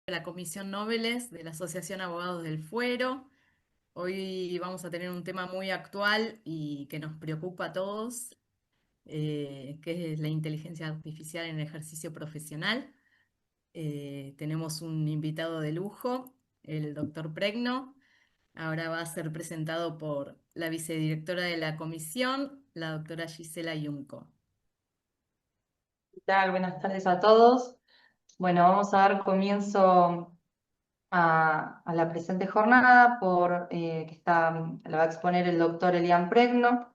De la Comisión Noveles de la Asociación Abogados del Fuero. Hoy vamos a tener un tema muy actual y que nos preocupa a todos, que es la inteligencia artificial en el ejercicio profesional. Tenemos un invitado de lujo, el doctor Pregno. Ahora va a ser presentado por la vicedirectora de la comisión, la doctora Gisela Yunco. ¿Qué tal? Buenas tardes a todos. Bueno, vamos a dar comienzo a la presente jornada la va a exponer el doctor Elian Pregno.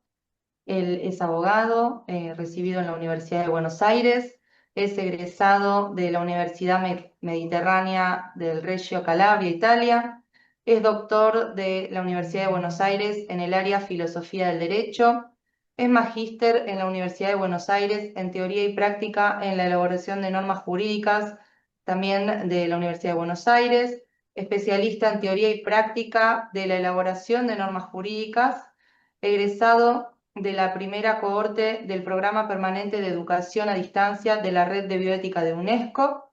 Él es abogado, recibido en la Universidad de Buenos Aires, es egresado de la Universidad Mediterránea del Reggio Calabria, Italia, es doctor de la Universidad de Buenos Aires en el área Filosofía del Derecho, es magíster en la Universidad de Buenos Aires en Teoría y Práctica en la elaboración de normas jurídicas, también de la Universidad de Buenos Aires, especialista en Teoría y Práctica de la elaboración de normas jurídicas, egresado de la primera cohorte del Programa Permanente de Educación a Distancia de la Red de Bioética de UNESCO.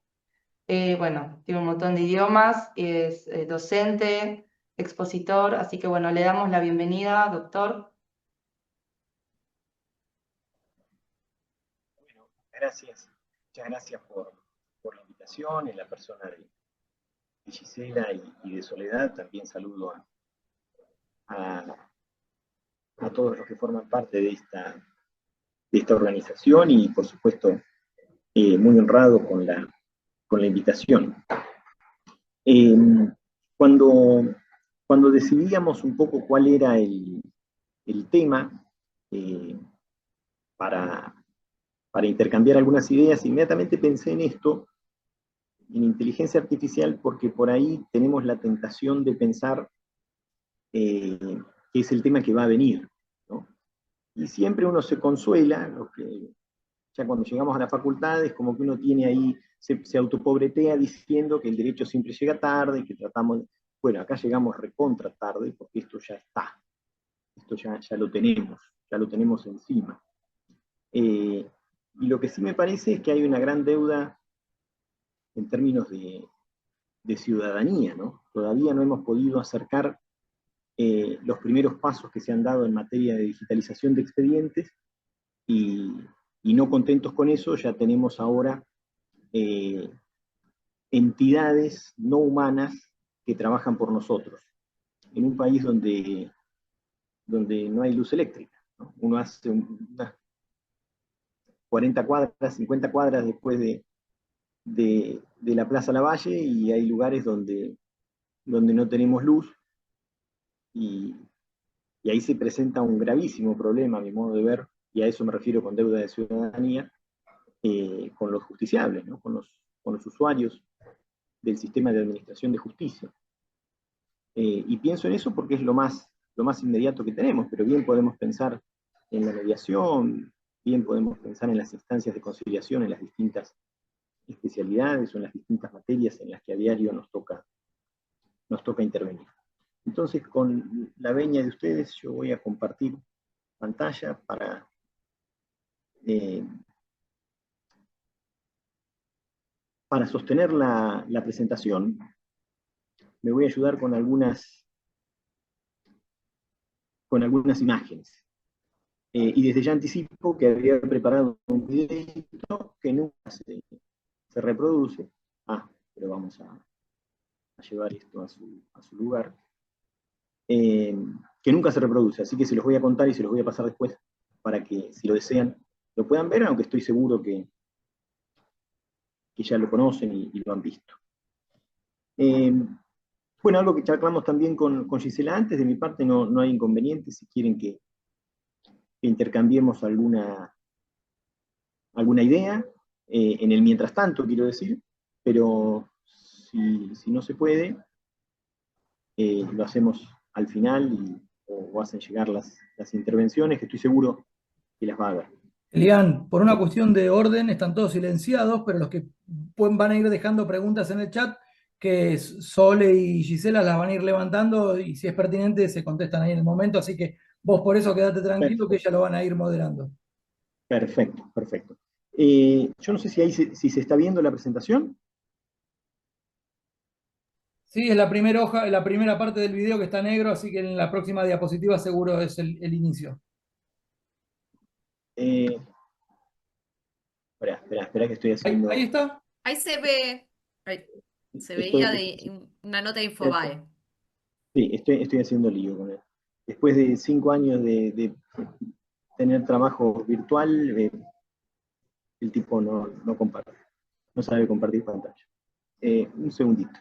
Bueno, tiene un montón de idiomas, es docente, expositor, así que bueno, le damos la bienvenida, doctor. Bueno, gracias. Muchas gracias por la invitación, en la persona de Gisela y de Soledad. También saludo a, a todos los que forman parte de esta organización y, por supuesto, muy honrado con la invitación. Eh, cuando, cuando decidíamos un poco cuál era el tema eh, para, para intercambiar algunas ideas, inmediatamente pensé en esto, en inteligencia artificial, porque por ahí tenemos la tentación de pensar eh, que es el tema que va a venir, ¿no? Y siempre uno se consuela, ya cuando llegamos a la facultad es como que uno tiene ahí, se autopobretea diciendo que el derecho siempre llega tarde, que tratamos, bueno, acá llegamos recontra tarde porque esto ya está, esto ya lo tenemos encima. Y lo que sí me parece es que hay una gran deuda en términos de ciudadanía, ¿no? Todavía no hemos podido acercar los primeros pasos que se han dado en materia de digitalización de expedientes y, y no contentos con eso, ya tenemos ahora eh, entidades no humanas que trabajan por nosotros, en un país donde no hay luz eléctrica, ¿no? Uno hace unas 40 cuadras, 50 cuadras después de la Plaza Lavalle y hay lugares donde no tenemos luz y, y ahí se presenta un gravísimo problema, a mi modo de ver, y a eso me refiero con deuda de ciudadanía, con los justiciables, ¿no? con los usuarios del sistema de administración de justicia. Y pienso en eso porque es lo más inmediato que tenemos, pero bien podemos pensar en la mediación, bien podemos pensar en las instancias de conciliación, en las distintas especialidades o en las distintas materias en las que a diario nos toca intervenir. Entonces, con la veña de ustedes, yo voy a compartir pantalla eh, para sostener la presentación. Me voy a ayudar con algunas imágenes. Y desde ya anticipo que había preparado un video que nunca se reproduce. Pero vamos a llevar esto a su lugar. Que nunca se reproduce, así que se los voy a contar y se los voy a pasar después para que, si lo desean, lo puedan ver, aunque estoy seguro que ya lo conocen y lo han visto. Bueno, algo que charlamos también con Gisela antes, de mi parte no hay inconveniente, si quieren que intercambiemos alguna idea, en el mientras tanto, quiero decir, pero si no se puede, lo hacemos al final o hacen llegar las intervenciones, que estoy seguro que las va a haber. Elian, por una cuestión de orden, están todos silenciados, pero los que van a ir dejando preguntas en el chat, que Sole y Gisela las van a ir levantando y si es pertinente se contestan ahí en el momento, así que vos por eso quedate tranquilo que ellas lo van a ir moderando. Perfecto, perfecto. Yo no sé si se está viendo la presentación. Sí, es la primera hoja, la primera parte del video que está negro, así que en la próxima diapositiva seguro es el inicio. Eh, espera que estoy haciendo. Ahí está. Ahí se ve, ahí, se veía Estoy, de una nota de estoy- Infobae. sí, estoy haciendo lío con él. Después de 5 años de tener trabajo virtual, el tipo no comparte, no sabe compartir pantalla. Un segundito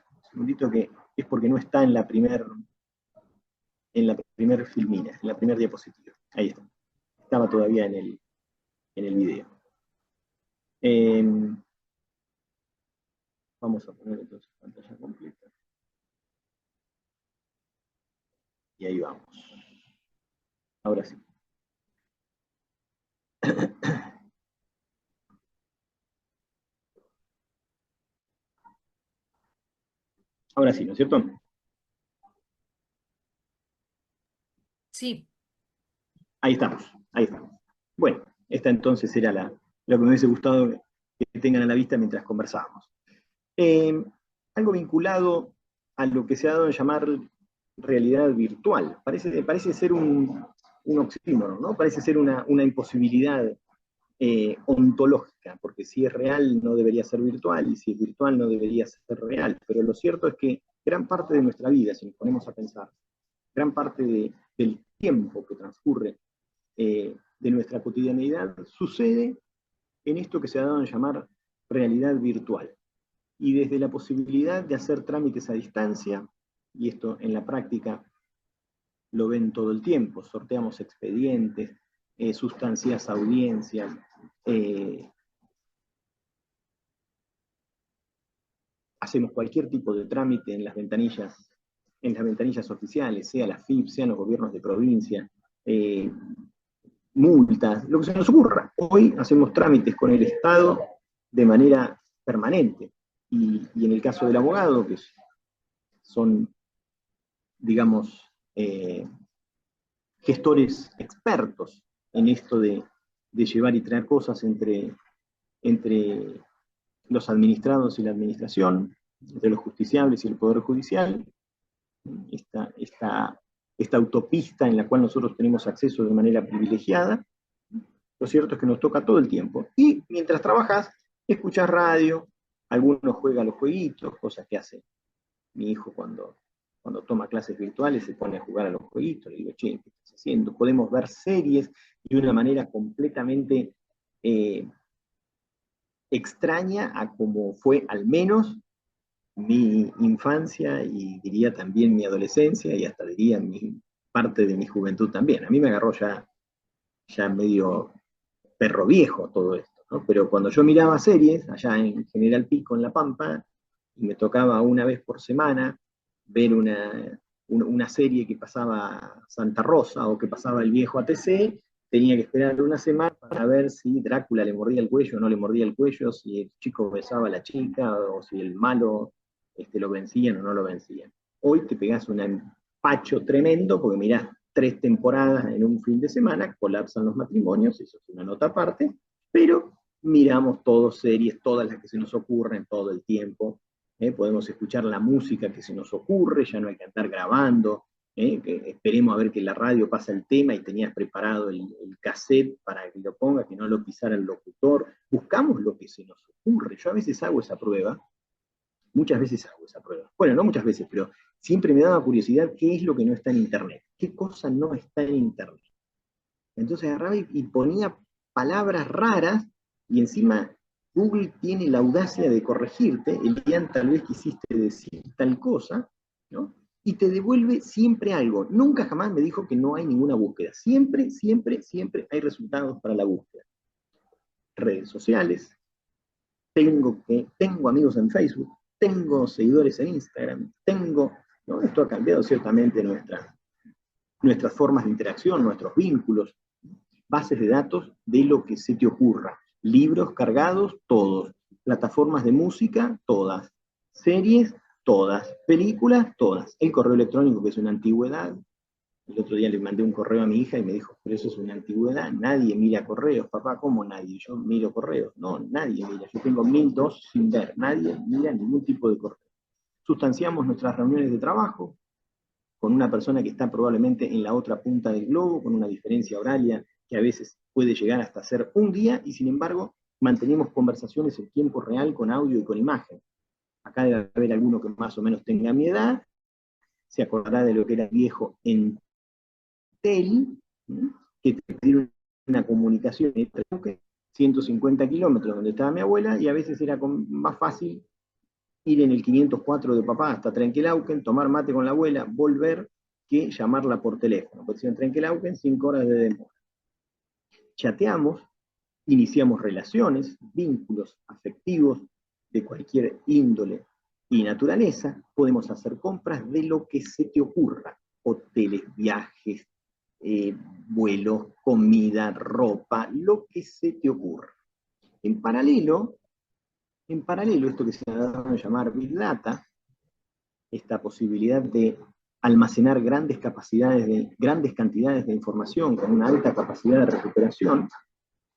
que es porque no está en la primer filmina, en la primera diapositiva. Ahí está. Estaba todavía en el video. Vamos a poner entonces pantalla completa. Y ahí vamos. Ahora sí. Ahora sí, ¿no es cierto? Sí, Ahí estamos, ahí estamos. Bueno, esta entonces era lo que me hubiese gustado que tengan a la vista mientras conversábamos. Eh, Algo vinculado a lo que se ha dado a llamar realidad virtual. Parece ser un oxímoron, ¿no? Parece ser una imposibilidad ontológica, porque si es real no debería ser virtual, y si es virtual no debería ser real. Pero lo cierto es que gran parte de nuestra vida, si nos ponemos a pensar, gran parte del tiempo que transcurre de nuestra cotidianidad sucede en esto que se ha dado a llamar realidad virtual. Y desde la posibilidad de hacer trámites a distancia, y esto en la práctica lo ven todo el tiempo, sorteamos expedientes, sustancias audiencias, hacemos cualquier tipo de trámite en las ventanillas oficiales, sea la FIP, sean los gobiernos de provincia, multas, lo que se nos ocurra. Hoy hacemos trámites con el Estado de manera permanente. Y en el caso del abogado, que son, digamos, gestores expertos en esto de llevar y traer cosas entre los administrados y la administración, entre los justiciables y el Poder Judicial, esta autopista en la cual nosotros tenemos acceso de manera privilegiada. Lo cierto es que nos toca todo el tiempo. Y mientras trabajas, escuchas radio, algunos juegan los jueguitos, cosas que hace mi hijo cuando toma clases virtuales, se pone a jugar a los jueguitos. Le digo, che, ¿qué estás haciendo? Podemos ver series de una manera completamente extraña a como fue al menos mi infancia y diría también mi adolescencia y hasta diría parte de mi juventud también. A mí me agarró ya medio perro viejo todo esto, ¿no? Pero cuando yo miraba series, allá en General Pico, en La Pampa, y me tocaba una vez por semana ver una serie que pasaba Santa Rosa o que pasaba el viejo ATC, tenía que esperar una semana para ver si Drácula le mordía el cuello o no le mordía el cuello, si el chico besaba a la chica o si el malo lo vencían o no lo vencían. Hoy te pegás un empacho tremendo porque mirás 3 temporadas en un fin de semana, colapsan los matrimonios, eso es una nota aparte, pero miramos todos series, todas las que se nos ocurren todo el tiempo, podemos escuchar la música que se nos ocurre, ya no hay que andar grabando, que esperemos a ver que la radio pasa el tema y tenías preparado el cassette para que lo ponga, que no lo pisara el locutor, buscamos lo que se nos ocurre. Yo a veces hago esa prueba, muchas veces hago esa prueba. Bueno, no muchas veces, pero siempre me daba curiosidad qué es lo que no está en Internet, qué cosa no está en Internet. Entonces agarraba y ponía palabras raras y encima Google tiene la audacia de corregirte, Elian tal vez quisiste decir tal cosa, ¿no? Y te devuelve siempre algo. Nunca jamás me dijo que no hay ninguna búsqueda. Siempre, siempre, siempre hay resultados para la búsqueda. Redes sociales, tengo amigos en Facebook, tengo seguidores en Instagram, ¿no? Esto ha cambiado ciertamente nuestras formas de interacción, nuestros vínculos, bases de datos de lo que se te ocurra. Libros cargados, todos. Plataformas de música, todas. Series, todas. Películas, todas. El correo electrónico, que es una antigüedad. El otro día le mandé un correo a mi hija y me dijo, pero eso es una antigüedad, nadie mira correos, papá, ¿cómo nadie? Yo miro correos. No, nadie mira, yo tengo 1002 sin ver, nadie mira ningún tipo de correo. sustanciamos nuestras reuniones de trabajo con una persona que está probablemente en la otra punta del globo, con una diferencia horaria que a veces puede llegar hasta ser un día, y sin embargo mantenemos conversaciones en tiempo real con audio y con imagen. Acá debe haber alguno que más o menos tenga mi edad, se acordará de lo que era viejo en TEL, que te pedía una comunicación entre 150 kilómetros donde estaba mi abuela, y a veces era más fácil ir en el 504 de papá hasta Trenquelauquen, tomar mate con la abuela, volver, que llamarla por teléfono. Porque si en Trenquelauquen, 5 horas de demora. Chateamos, iniciamos relaciones, vínculos afectivos de cualquier índole y naturaleza, podemos hacer compras de lo que se te ocurra, hoteles, viajes, vuelos, comida, ropa, lo que se te ocurra. En paralelo, esto que se va a llamar Big Data, esta posibilidad de almacenar grandes cantidades de información con una alta capacidad de recuperación,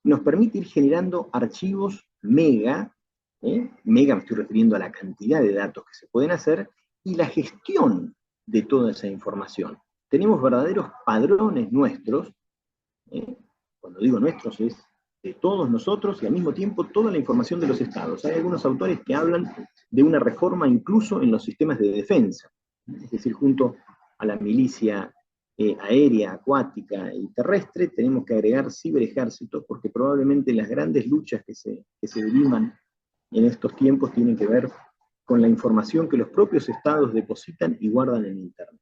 nos permite ir generando archivos mega me estoy refiriendo a la cantidad de datos que se pueden hacer, y la gestión de toda esa información. Tenemos verdaderos padrones nuestros, cuando digo nuestros es de todos nosotros, y al mismo tiempo toda la información de los estados. Hay algunos autores que hablan de una reforma incluso en los sistemas de defensa, es decir, junto a la milicia aérea, acuática y terrestre, tenemos que agregar ciberejércitos, porque probablemente las grandes luchas que se derivan en estos tiempos tienen que ver con la información que los propios estados depositan y guardan en Internet.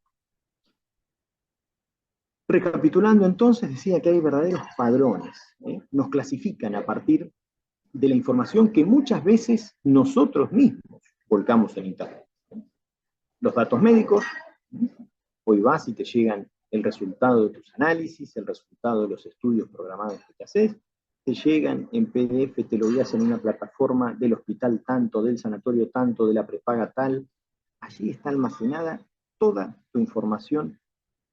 Recapitulando entonces, decía que hay verdaderos padrones, nos clasifican a partir de la información que muchas veces nosotros mismos volcamos en Internet. Los datos médicos, hoy vas y te llegan el resultado de tus análisis, el resultado de los estudios programados que te haces, te llegan en PDF, te lo guías en una plataforma del hospital tanto, del sanatorio tanto, de la prepaga tal. Allí está almacenada toda tu información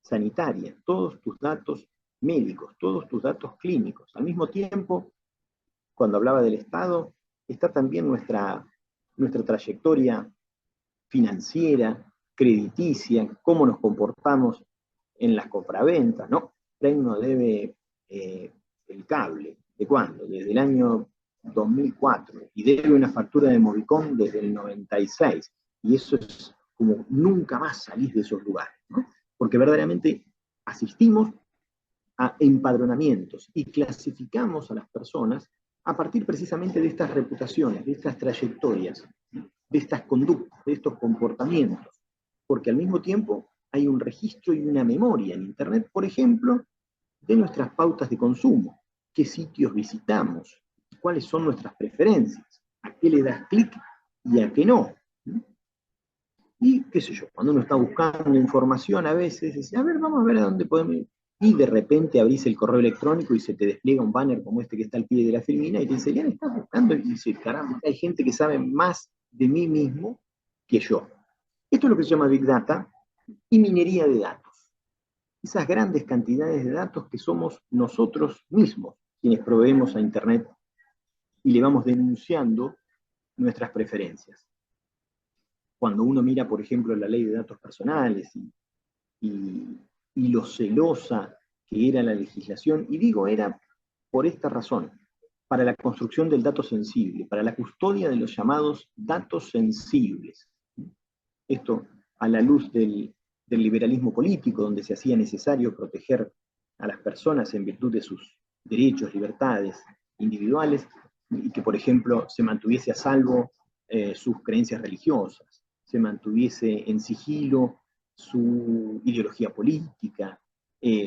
sanitaria, todos tus datos médicos, todos tus datos clínicos. Al mismo tiempo, cuando hablaba del Estado, está también nuestra trayectoria financiera, crediticia, cómo nos comportamos en las compraventas, ¿no? Reino debe el cable. ¿De cuándo? Desde el año 2004, y debe una factura de Movicom desde el 96, y eso es como nunca más salís de esos lugares, ¿no? Porque verdaderamente asistimos a empadronamientos y clasificamos a las personas a partir precisamente de estas reputaciones, de estas trayectorias, de estas conductas, de estos comportamientos, porque al mismo tiempo hay un registro y una memoria en Internet, por ejemplo, de nuestras pautas de consumo, qué sitios visitamos, cuáles son nuestras preferencias, a qué le das clic y a qué no. Y qué sé yo, cuando uno está buscando información a veces, dice, a ver, vamos a ver a dónde podemos ir. Y de repente abrís el correo electrónico y se te despliega un banner como este que está al pie de la filmina y te dice, ya estás buscando, y dice, caramba, hay gente que sabe más de mí mismo que yo. Esto es lo que se llama Big Data y minería de datos. Esas grandes cantidades de datos que somos nosotros mismos quienes proveemos a Internet y le vamos denunciando nuestras preferencias. Cuando uno mira, por ejemplo, la ley de datos personales y lo celosa que era la legislación, y digo era por esta razón, para la construcción del dato sensible, para la custodia de los llamados datos sensibles. Esto a la luz del liberalismo político, donde se hacía necesario proteger a las personas en virtud de sus derechos, libertades individuales, y que, por ejemplo, se mantuviese a salvo sus creencias religiosas, se mantuviese en sigilo su ideología política,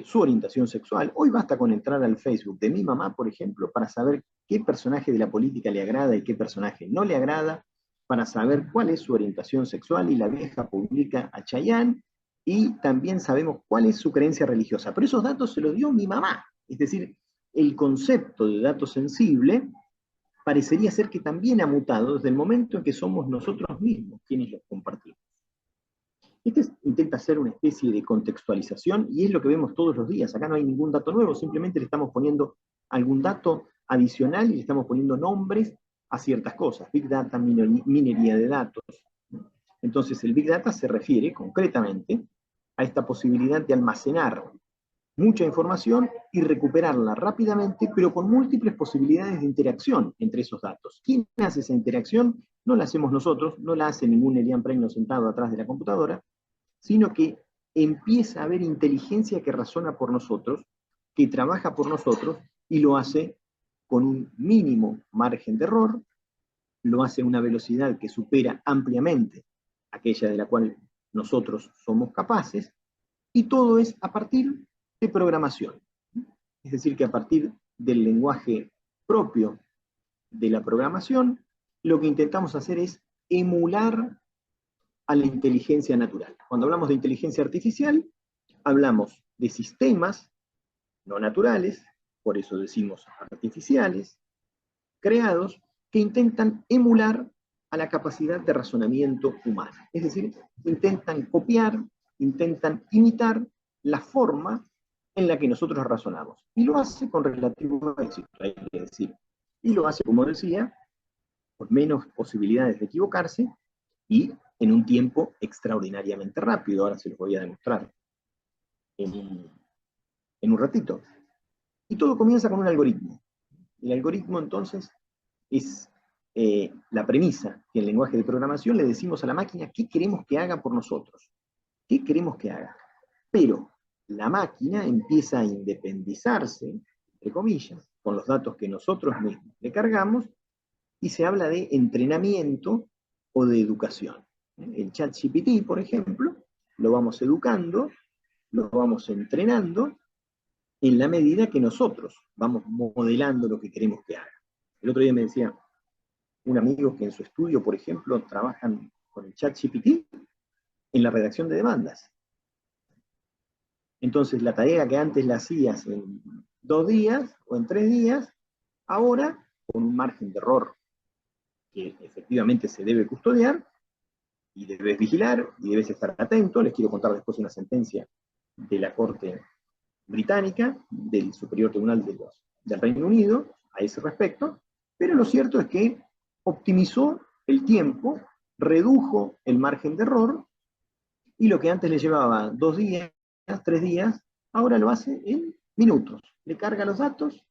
su orientación sexual. Hoy basta con entrar al Facebook de mi mamá, por ejemplo, para saber qué personaje de la política le agrada y qué personaje no le agrada, para saber cuál es su orientación sexual, y la vieja publica a Chayanne, y también sabemos cuál es su creencia religiosa. Pero esos datos se los dio mi mamá. Es decir, el concepto de dato sensible parecería ser que también ha mutado desde el momento en que somos nosotros mismos quienes los compartimos. Este intenta hacer una especie de contextualización, y es lo que vemos todos los días. Acá no hay ningún dato nuevo, simplemente le estamos poniendo algún dato adicional y le estamos poniendo nombres a ciertas cosas. Big Data, minería de datos. Entonces el Big Data se refiere concretamente a esta posibilidad de almacenar mucha información y recuperarla rápidamente, pero con múltiples posibilidades de interacción entre esos datos. ¿Quién hace esa interacción? No la hacemos nosotros, no la hace ningún Elian Premio sentado atrás de la computadora, sino que empieza a haber inteligencia que razona por nosotros, que trabaja por nosotros, y lo hace con un mínimo margen de error, lo hace a una velocidad que supera ampliamente aquella de la cual nosotros somos capaces, y todo es a partir de programación. Es decir, que a partir del lenguaje propio de la programación, lo que intentamos hacer es emular a la inteligencia natural. Cuando hablamos de inteligencia artificial, hablamos de sistemas no naturales, por eso decimos artificiales, creados, que intentan emular a la capacidad de razonamiento humana. Es decir, intentan copiar, intentan imitar la forma en la que nosotros razonamos. Y lo hace con relativo éxito, hay que decir. Y lo hace, como decía, con menos posibilidades de equivocarse y en un tiempo extraordinariamente rápido. Ahora se los voy a demostrar en un ratito. Y todo comienza con un algoritmo. El algoritmo, entonces, es la premisa que en lenguaje de programación le decimos a la máquina qué queremos que haga por nosotros. ¿Qué queremos que haga? Pero la máquina empieza a independizarse, entre comillas, con los datos que nosotros mismos le cargamos, y se habla de entrenamiento o de educación. El ChatGPT, por ejemplo, lo vamos educando, lo vamos entrenando, en la medida que nosotros vamos modelando lo que queremos que haga. El otro día me decía un amigo que en su estudio, por ejemplo, trabajan con el ChatGPT en la redacción de demandas. Entonces, la tarea que antes la hacías en 2 días o en 3 días, ahora, con un margen de error que efectivamente se debe custodiar, y debes vigilar, y debes estar atento. Les quiero contar después una sentencia de la Corte Británica, del Superior Tribunal del Reino Unido, a ese respecto, pero lo cierto es que optimizó el tiempo, redujo el margen de error, y lo que antes le llevaba 2 días, 3 días, ahora lo hace en minutos. Le carga los datos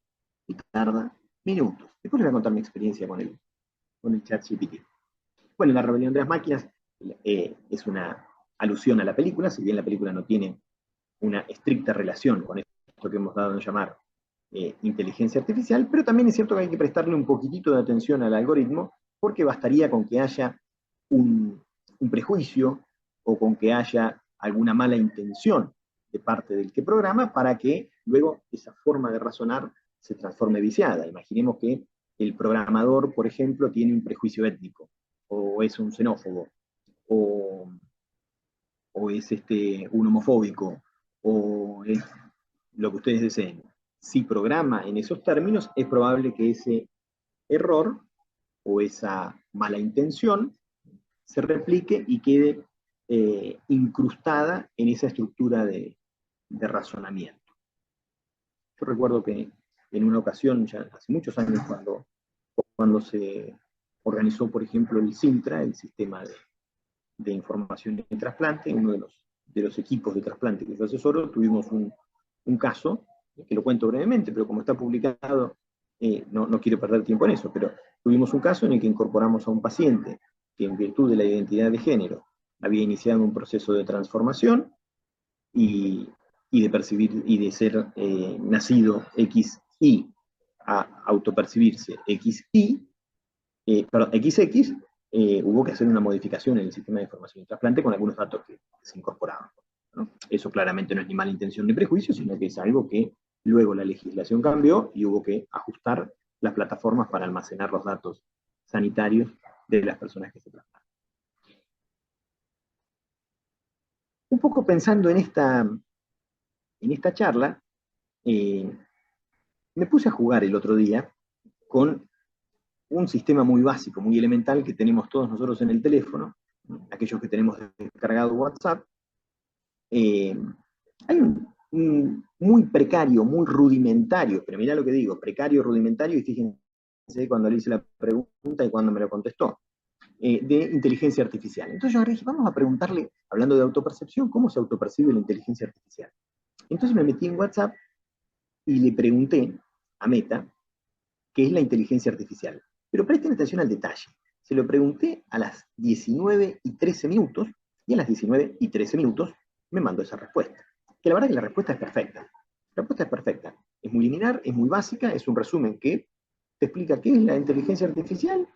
y tarda minutos. Después les voy a contar mi experiencia con el ChatGPT. Bueno, la rebelión de las máquinas es una alusión a la película, si bien la película no tiene una estricta relación con esto que hemos dado en llamar inteligencia artificial, pero también es cierto que hay que prestarle un poquitito de atención al algoritmo, porque bastaría con que haya un prejuicio o con que haya alguna mala intención de parte del que programa para que luego esa forma de razonar se transforme viciada. Imaginemos que el programador, por ejemplo, tiene un prejuicio étnico, o es un xenófobo, o es un homofóbico, o es lo que ustedes deseen. Si programa en esos términos, es probable que ese error o esa mala intención se replique y quede incrustada en esa estructura de razonamiento. Yo recuerdo que en una ocasión, ya hace muchos años, cuando se organizó, por ejemplo, el SINTRA, el Sistema de Información de Trasplante, uno de los equipos de trasplante que yo asesoro, tuvimos un caso, que lo cuento brevemente, pero como está publicado, no quiero perder tiempo en eso, pero tuvimos un caso en el que incorporamos a un paciente que en virtud de la identidad de género había iniciado un proceso de transformación y de percibir y de ser nacido XY a autopercibirse XY, perdón, XX, hubo que hacer una modificación en el sistema de información de trasplante con algunos datos que se incorporaban, ¿no? Eso claramente no es ni mala intención ni prejuicio, sino que es algo que luego la legislación cambió y hubo que ajustar las plataformas para almacenar los datos sanitarios de las personas que se trasplantan. Un poco pensando en esta charla, me puse a jugar el otro día con un sistema muy básico, muy elemental que tenemos todos nosotros en el teléfono, aquellos que tenemos descargado WhatsApp. Hay un muy precario, muy rudimentario, pero mirá lo que digo, precario, rudimentario, y fíjense cuando le hice la pregunta y cuando me lo contestó. de inteligencia artificial. Entonces yo dije, vamos a preguntarle, hablando de autopercepción, ¿cómo se autopercibe la inteligencia artificial? Entonces me metí en WhatsApp y le pregunté a Meta qué es la inteligencia artificial. Pero presten atención al detalle. Se lo pregunté a las 19:13 y a las 19:13 me mandó esa respuesta. Que la verdad es que la respuesta es perfecta. La respuesta es perfecta. Es muy lineal, es muy básica, es un resumen que te explica qué es la inteligencia artificial,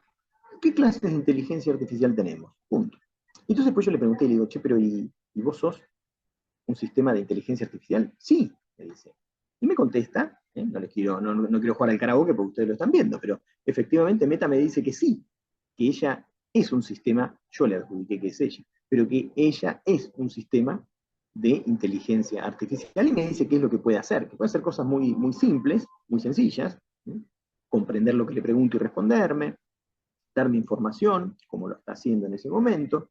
qué clases de inteligencia artificial tenemos. Punto. Entonces pues yo le pregunté y le digo, che, pero ¿y vos sos un sistema de inteligencia artificial? Sí, me dice. Y me contesta, no quiero jugar al karaoke porque ustedes lo están viendo, pero efectivamente Meta me dice que sí, que ella es un sistema, yo le adjudiqué que es ella, pero que ella es un sistema de inteligencia artificial y me dice qué es lo que puede hacer, que puede hacer cosas muy, muy simples, muy sencillas, ¿sí? Comprender lo que le pregunto y responderme, darme información, como lo está haciendo en ese momento,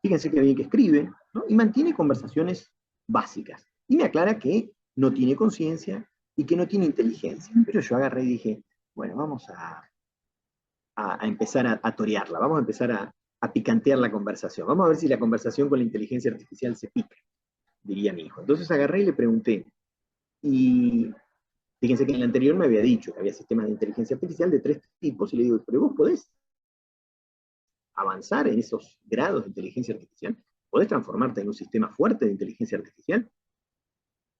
fíjense que bien que escribe, ¿no? Y mantiene conversaciones básicas. Y me aclara que no tiene conciencia y que no tiene inteligencia. Pero yo agarré y dije, bueno, vamos a empezar a torearla, vamos a empezar a picantear la conversación. Vamos a ver si la conversación con la inteligencia artificial se pica, diría mi hijo. Entonces agarré y le pregunté, y fíjense que en el anterior me había dicho que había sistemas de inteligencia artificial de 3 tipos, y le digo, pero vos podés avanzar en esos grados de inteligencia artificial, podés transformarte en un sistema fuerte de inteligencia artificial.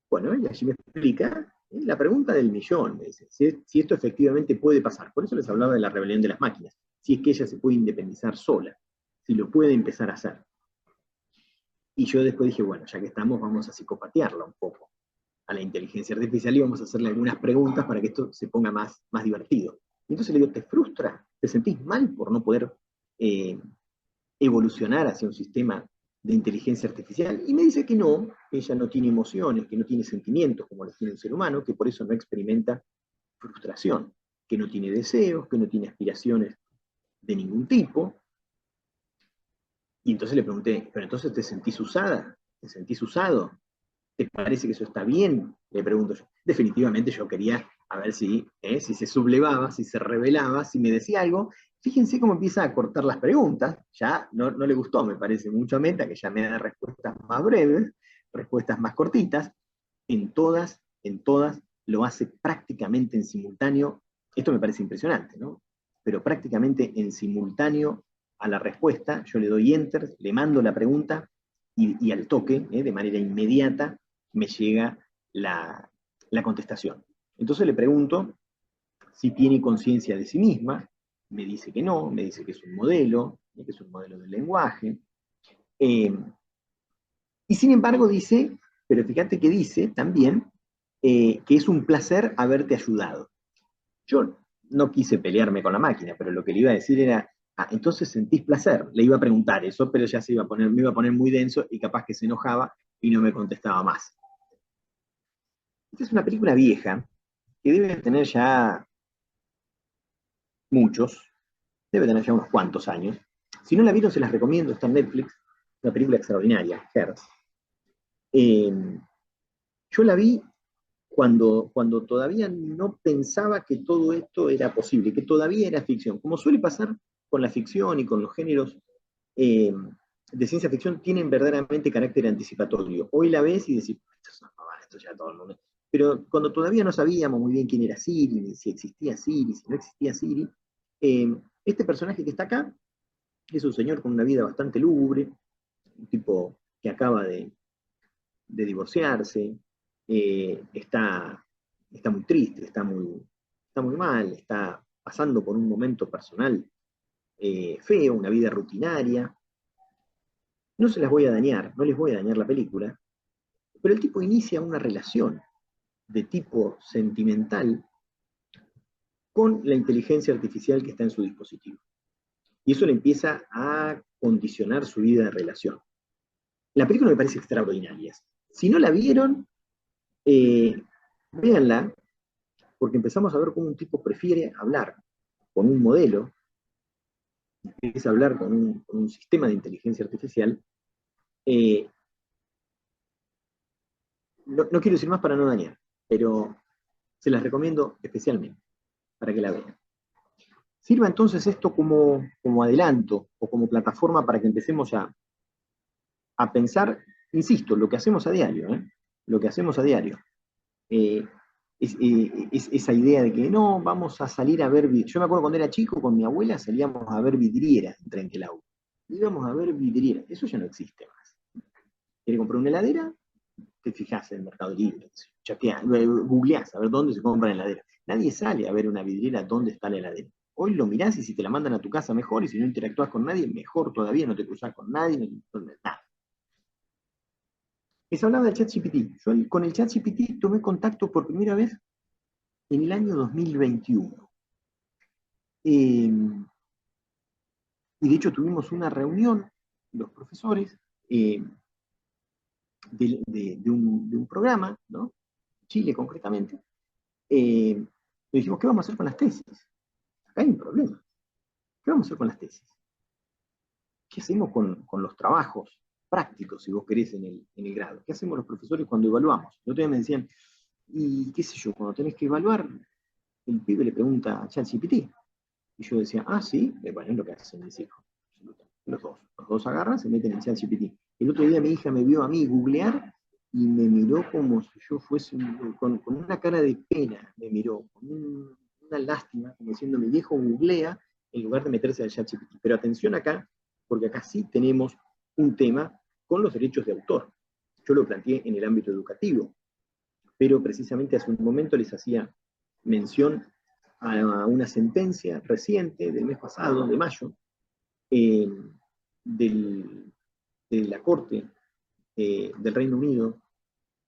Bueno, y allí me explica la pregunta del millón, me dice, si esto efectivamente puede pasar. Por eso les hablaba de la rebelión de las máquinas, si es que ella se puede independizar sola, si lo puede empezar a hacer. Y yo después dije, bueno, ya que estamos, vamos a psicopatearla un poco a la inteligencia artificial y vamos a hacerle algunas preguntas para que esto se ponga más divertido. Y entonces le digo, ¿te frustra? ¿Te sentís mal por no poder evolucionar hacia un sistema de inteligencia artificial? Y me dice que no, que ella no tiene emociones, que no tiene sentimientos como los tiene el ser humano, que por eso no experimenta frustración, que no tiene deseos, que no tiene aspiraciones de ningún tipo. Y entonces le pregunté, ¿pero entonces te sentís usada? ¿Te sentís usado? ¿Te parece que eso está bien? Le pregunto yo. Definitivamente yo quería a ver si se sublevaba, si se revelaba, si me decía algo. Fíjense cómo empieza a cortar las preguntas. Ya no le gustó, me parece, mucho a Meta, que ya me da respuestas más breves, respuestas más cortitas. En todas lo hace prácticamente en simultáneo. Esto me parece impresionante, ¿no? Pero prácticamente en simultáneo a la respuesta, yo le doy enter, le mando la pregunta y al toque, de manera inmediata, me llega la contestación. Entonces le pregunto si tiene conciencia de sí misma, me dice que no, me dice que es un modelo, que es un modelo del lenguaje, y sin embargo dice, pero fíjate que dice también que es un placer haberte ayudado. Yo no quise pelearme con la máquina, pero lo que le iba a decir era, entonces sentís placer. Le iba a preguntar eso, pero ya me iba a poner muy denso y capaz que se enojaba y no me contestaba más. Esta es una película vieja, que debe tener ya muchos, debe tener ya unos cuantos años. Si no la vieron, se las recomiendo, está en Netflix, una película extraordinaria, Her. Yo la vi cuando todavía no pensaba que todo esto era posible, que todavía era ficción. Como suele pasar con la ficción y con los géneros de ciencia ficción, tienen verdaderamente carácter anticipatorio. Hoy la ves y decís, esto ya todo el mundo. Pero cuando todavía no sabíamos muy bien quién era Siri, si existía Siri, si no existía Siri, este personaje que está acá es un señor con una vida bastante lúgubre, un tipo que acaba de divorciarse, está muy triste, está muy mal, está pasando por un momento personal feo, una vida rutinaria. No se las voy a dañar, no les voy a dañar la película, pero el tipo inicia una relación de tipo sentimental con la inteligencia artificial que está en su dispositivo. Y eso le empieza a condicionar su vida de relación. La película me parece extraordinaria. Si no la vieron, véanla, porque empezamos a ver cómo un tipo prefiere hablar con un modelo, empieza a hablar con un sistema de inteligencia artificial. No quiero decir más para no dañar, pero se las recomiendo especialmente para que la vean. Sirva entonces esto como adelanto o como plataforma para que empecemos a pensar, insisto, lo que hacemos a diario, ¿eh? Lo que hacemos a diario. Es esa idea de que no, vamos a salir a ver, yo me acuerdo cuando era chico, con mi abuela salíamos a ver vidrieras en Trenquelau. Íbamos a ver vidrieras, eso ya no existe más. ¿Quieres comprar una heladera? Te fijás en el Mercado Libre, chateás, googleás a ver dónde se compra la heladera. Nadie sale a ver una vidriera dónde está la heladera. Hoy lo mirás y si te la mandan a tu casa mejor, y si no interactúas con nadie, mejor todavía, no te cruzás con nadie, nada. Les hablaba del ChatGPT. Yo con el ChatGPT tomé contacto por primera vez en el año 2021. Y de hecho tuvimos una reunión, los profesores, de un programa, ¿no? Chile concretamente. Le dijimos, ¿qué vamos a hacer con las tesis? Acá hay un problema. ¿Qué vamos a hacer con las tesis? ¿Qué hacemos con los trabajos prácticos, si vos querés, en el grado? ¿Qué hacemos los profesores cuando evaluamos? El otro día me decían, y qué sé yo, cuando tenés que evaluar, el pibe le pregunta a ChatGPT. Y yo decía, ah, sí, bueno, es lo que hacen mis hijos. Los dos agarran, se meten en ChatGPT. El otro día mi hija me vio a mí googlear y me miró como si yo fuese, con una cara de pena, me miró, con una lástima, como diciendo, mi viejo googlea en lugar de meterse al ChatGPT. Pero atención acá, porque acá sí tenemos un tema con los derechos de autor. Yo lo planteé en el ámbito educativo, pero precisamente hace un momento les hacía mención a una sentencia reciente del mes pasado, de mayo, eh, de la Corte del Reino Unido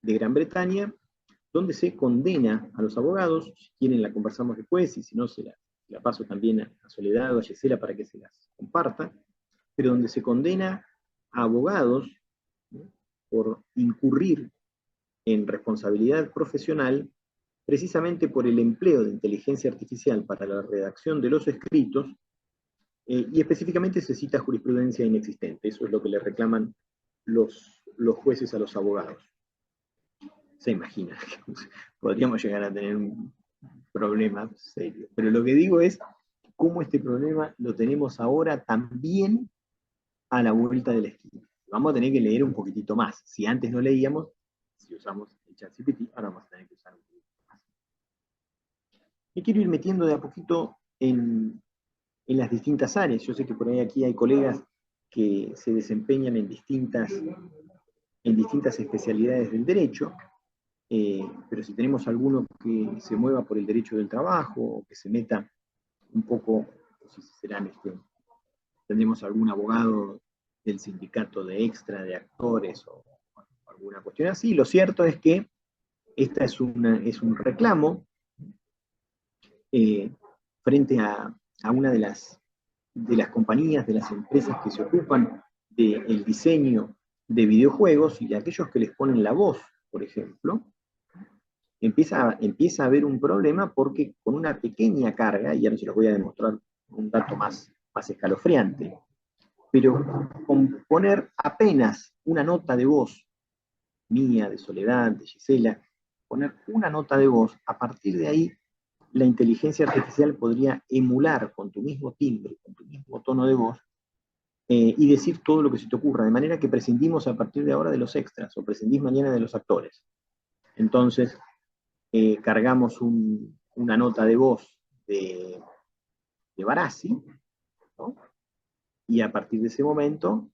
de Gran Bretaña, donde se condena a los abogados, si quieren la conversamos después, y si no se la paso también a Soledad o a Gisela para que se las comparta, pero donde se condena a abogados, ¿no?, por incurrir en responsabilidad profesional precisamente por el empleo de inteligencia artificial para la redacción de los escritos, y específicamente se cita jurisprudencia inexistente. Eso es lo que le reclaman los jueces a los abogados. Se imagina que podríamos llegar a tener un problema serio. Pero lo que digo es cómo este problema lo tenemos ahora también a la vuelta de la esquina. Vamos a tener que leer un poquitito más. Si antes no leíamos, si usamos el ChatGPT, ahora vamos a tener que usar un poquito más. Me quiero ir metiendo de a poquito en las distintas áreas. Yo sé que por ahí aquí hay colegas que se desempeñan en distintas especialidades del derecho, pero si tenemos alguno que se mueva por el derecho del trabajo, o que se meta un poco, no sé si serán, tendremos algún abogado del sindicato de extra, de actores, o alguna cuestión así. Lo cierto es que esta es un reclamo frente a una de las compañías, de las empresas que se ocupan del diseño de videojuegos y de aquellos que les ponen la voz, por ejemplo. Empieza a haber un problema porque con una pequeña carga, y ahora se los voy a demostrar un dato más escalofriante, pero con poner apenas una nota de voz mía, de Soledad, de Gisela, poner una nota de voz, a partir de ahí la inteligencia artificial podría emular con tu mismo timbre, con tu mismo tono de voz, y decir todo lo que se te ocurra, de manera que prescindimos a partir de ahora de los extras, o prescindís mañana de los actores. Entonces, cargamos una nota de voz de Barassi, ¿no?, y a partir de ese momento,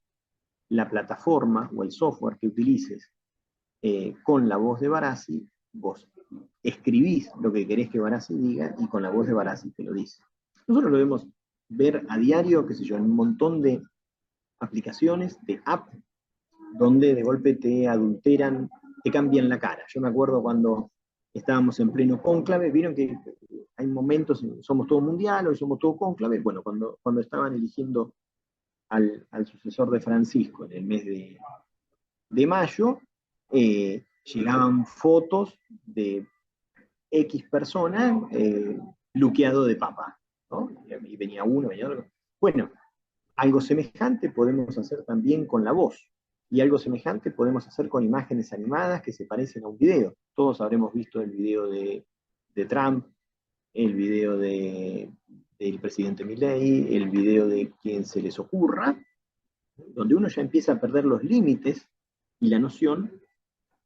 la plataforma o el software que utilices con la voz de Barassi, vos escribís lo que querés que Barassi diga y con la voz de Barassi te lo dice. Nosotros lo debemos ver a diario, qué sé yo, en un montón de aplicaciones, de app, donde de golpe te adulteran, te cambian la cara. Yo me acuerdo cuando estábamos en pleno cónclave, vieron que hay momentos, somos todo mundial, hoy somos todo cónclave. Bueno, cuando estaban eligiendo al sucesor de Francisco en el mes de mayo, llegaban fotos de X persona luqueado de papa, ¿no? Y venía uno, venía otro. Bueno, algo semejante podemos hacer también con la voz, y algo semejante podemos hacer con imágenes animadas que se parecen a un video. Todos habremos visto el video de Trump, el video de del presidente Milei, el video de quien se les ocurra, donde uno ya empieza a perder los límites y la noción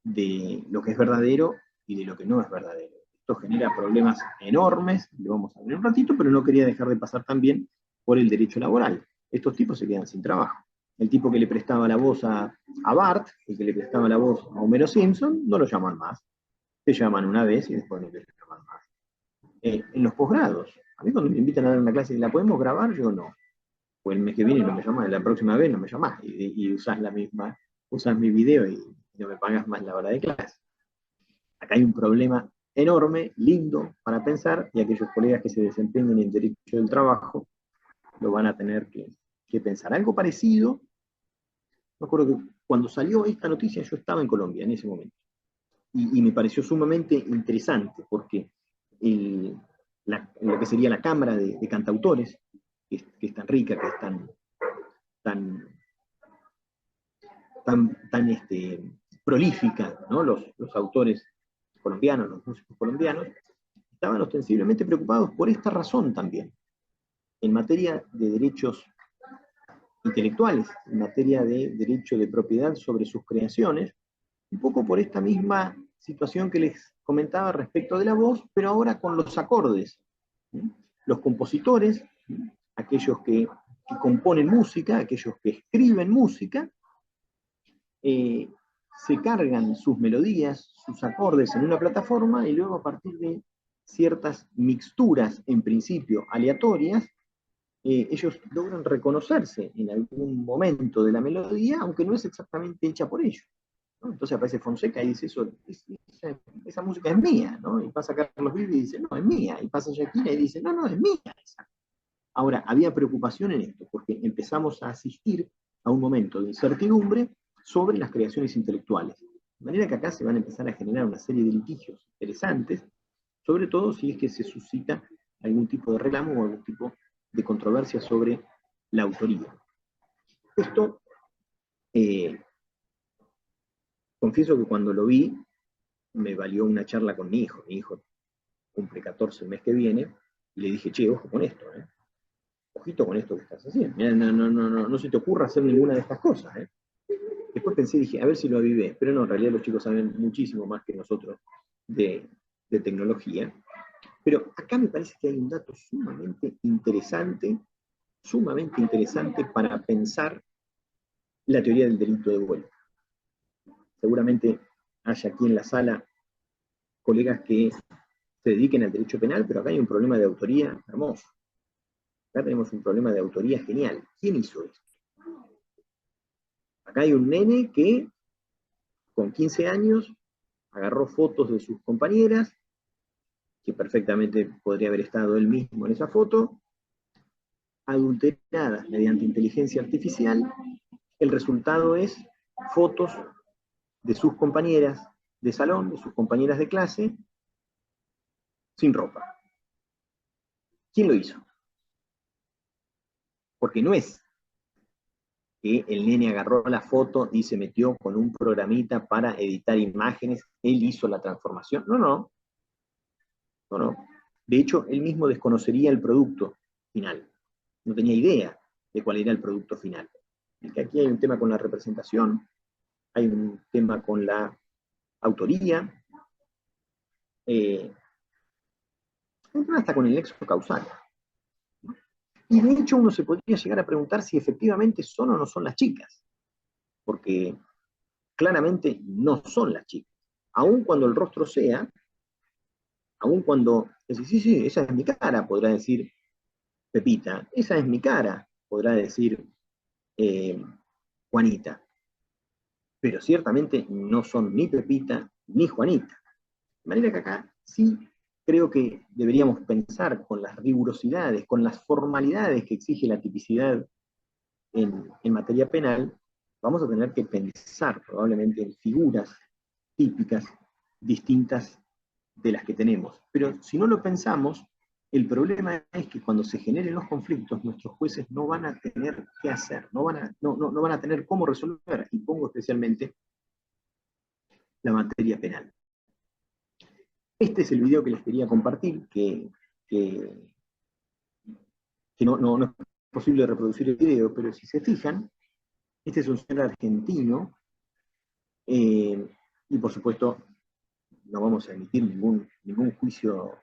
de lo que es verdadero y de lo que no es verdadero. Esto genera problemas enormes, lo vamos a ver un ratito, pero no quería dejar de pasar también por el derecho laboral. Estos tipos se quedan sin trabajo. El tipo que le prestaba la voz a Bart, el que le prestaba la voz a Homero Simpson, no lo llaman más. Te llaman una vez y después no te llaman más. En los posgrados, a mí cuando me invitan a dar una clase y la podemos grabar, yo no. Pues el mes que viene no me llamás, la próxima vez no me llamás y usás la misma, usás mi video y no me pagas más la hora de clase. Acá hay un problema enorme, lindo para pensar, y aquellos colegas que se desempeñen en derecho del trabajo lo van a tener que pensar. Algo parecido, me acuerdo que cuando salió esta noticia yo estaba en Colombia en ese momento, y me pareció sumamente interesante, porque lo que sería la Cámara de Cantautores, que es tan rica, que es tan prolífica, ¿no? Los autores colombianos, los músicos colombianos, estaban ostensiblemente preocupados por esta razón también, en materia de derechos intelectuales, en materia de derecho de propiedad sobre sus creaciones, un poco por esta misma situación que les comentaba respecto de la voz, pero ahora con los acordes. Los compositores, aquellos que componen música, aquellos que escriben música, se cargan sus melodías, sus acordes en una plataforma y luego a partir de ciertas mixturas, en principio aleatorias, ellos logran reconocerse en algún momento de la melodía, aunque no es exactamente hecha por ellos, ¿no? Entonces aparece Fonseca y dice, esa música es mía, ¿no? Y pasa Carlos Vives y dice, no, es mía. Y pasa Shakira y dice, no, es mía esa. Ahora, había preocupación en esto, porque empezamos a asistir a un momento de incertidumbre sobre las creaciones intelectuales. De manera que acá se van a empezar a generar una serie de litigios interesantes, sobre todo si es que se suscita algún tipo de reclamo o algún tipo de controversia sobre la autoría. Esto, confieso que cuando lo vi, me valió una charla con mi hijo. Mi hijo cumple 14 el mes que viene, y le dije, che, ojo con esto, ojito con esto que estás haciendo. Mirá, no se te ocurra hacer ninguna de estas cosas. Después pensé, dije, a ver si lo avivé, pero no, en realidad los chicos saben muchísimo más que nosotros de tecnología. Pero acá me parece que hay un dato sumamente interesante para pensar la teoría del delito de vuelta. Seguramente haya aquí en la sala colegas que se dediquen al derecho penal, pero acá hay un problema de autoría hermoso. Acá tenemos un problema de autoría genial. ¿Quién hizo esto? Acá hay un nene que con 15 años agarró fotos de sus compañeras, que perfectamente podría haber estado él mismo en esa foto, adulteradas mediante inteligencia artificial. El resultado es fotos de sus compañeras de salón, de sus compañeras de clase, sin ropa. ¿Quién lo hizo? Porque no es que el nene agarró la foto y se metió con un programita para editar imágenes, él hizo la transformación. No. De hecho, él mismo desconocería el producto final. No tenía idea de cuál era el producto final. Y que aquí hay un tema con la representación, hay un tema con la autoría, hay un tema hasta con el nexo causal. Y de hecho uno se podría llegar a preguntar si efectivamente son o no son las chicas, porque claramente no son las chicas. Aun cuando el rostro sea, aun cuando, sí, esa es mi cara, podrá decir Pepita, esa es mi cara, podrá decir Juanita, pero ciertamente no son ni Pepita ni Juanita. De manera que acá sí creo que deberíamos pensar con las rigurosidades, con las formalidades que exige la tipicidad en materia penal, vamos a tener que pensar probablemente en figuras típicas distintas de las que tenemos. Pero si no lo pensamos, el problema es que cuando se generen los conflictos, nuestros jueces no van a tener qué hacer, no van a tener cómo resolver, y pongo especialmente la materia penal. Este es el video que les quería compartir, que que no es posible reproducir el video, pero si se fijan, este es un señor argentino, y por supuesto no vamos a emitir ningún juicio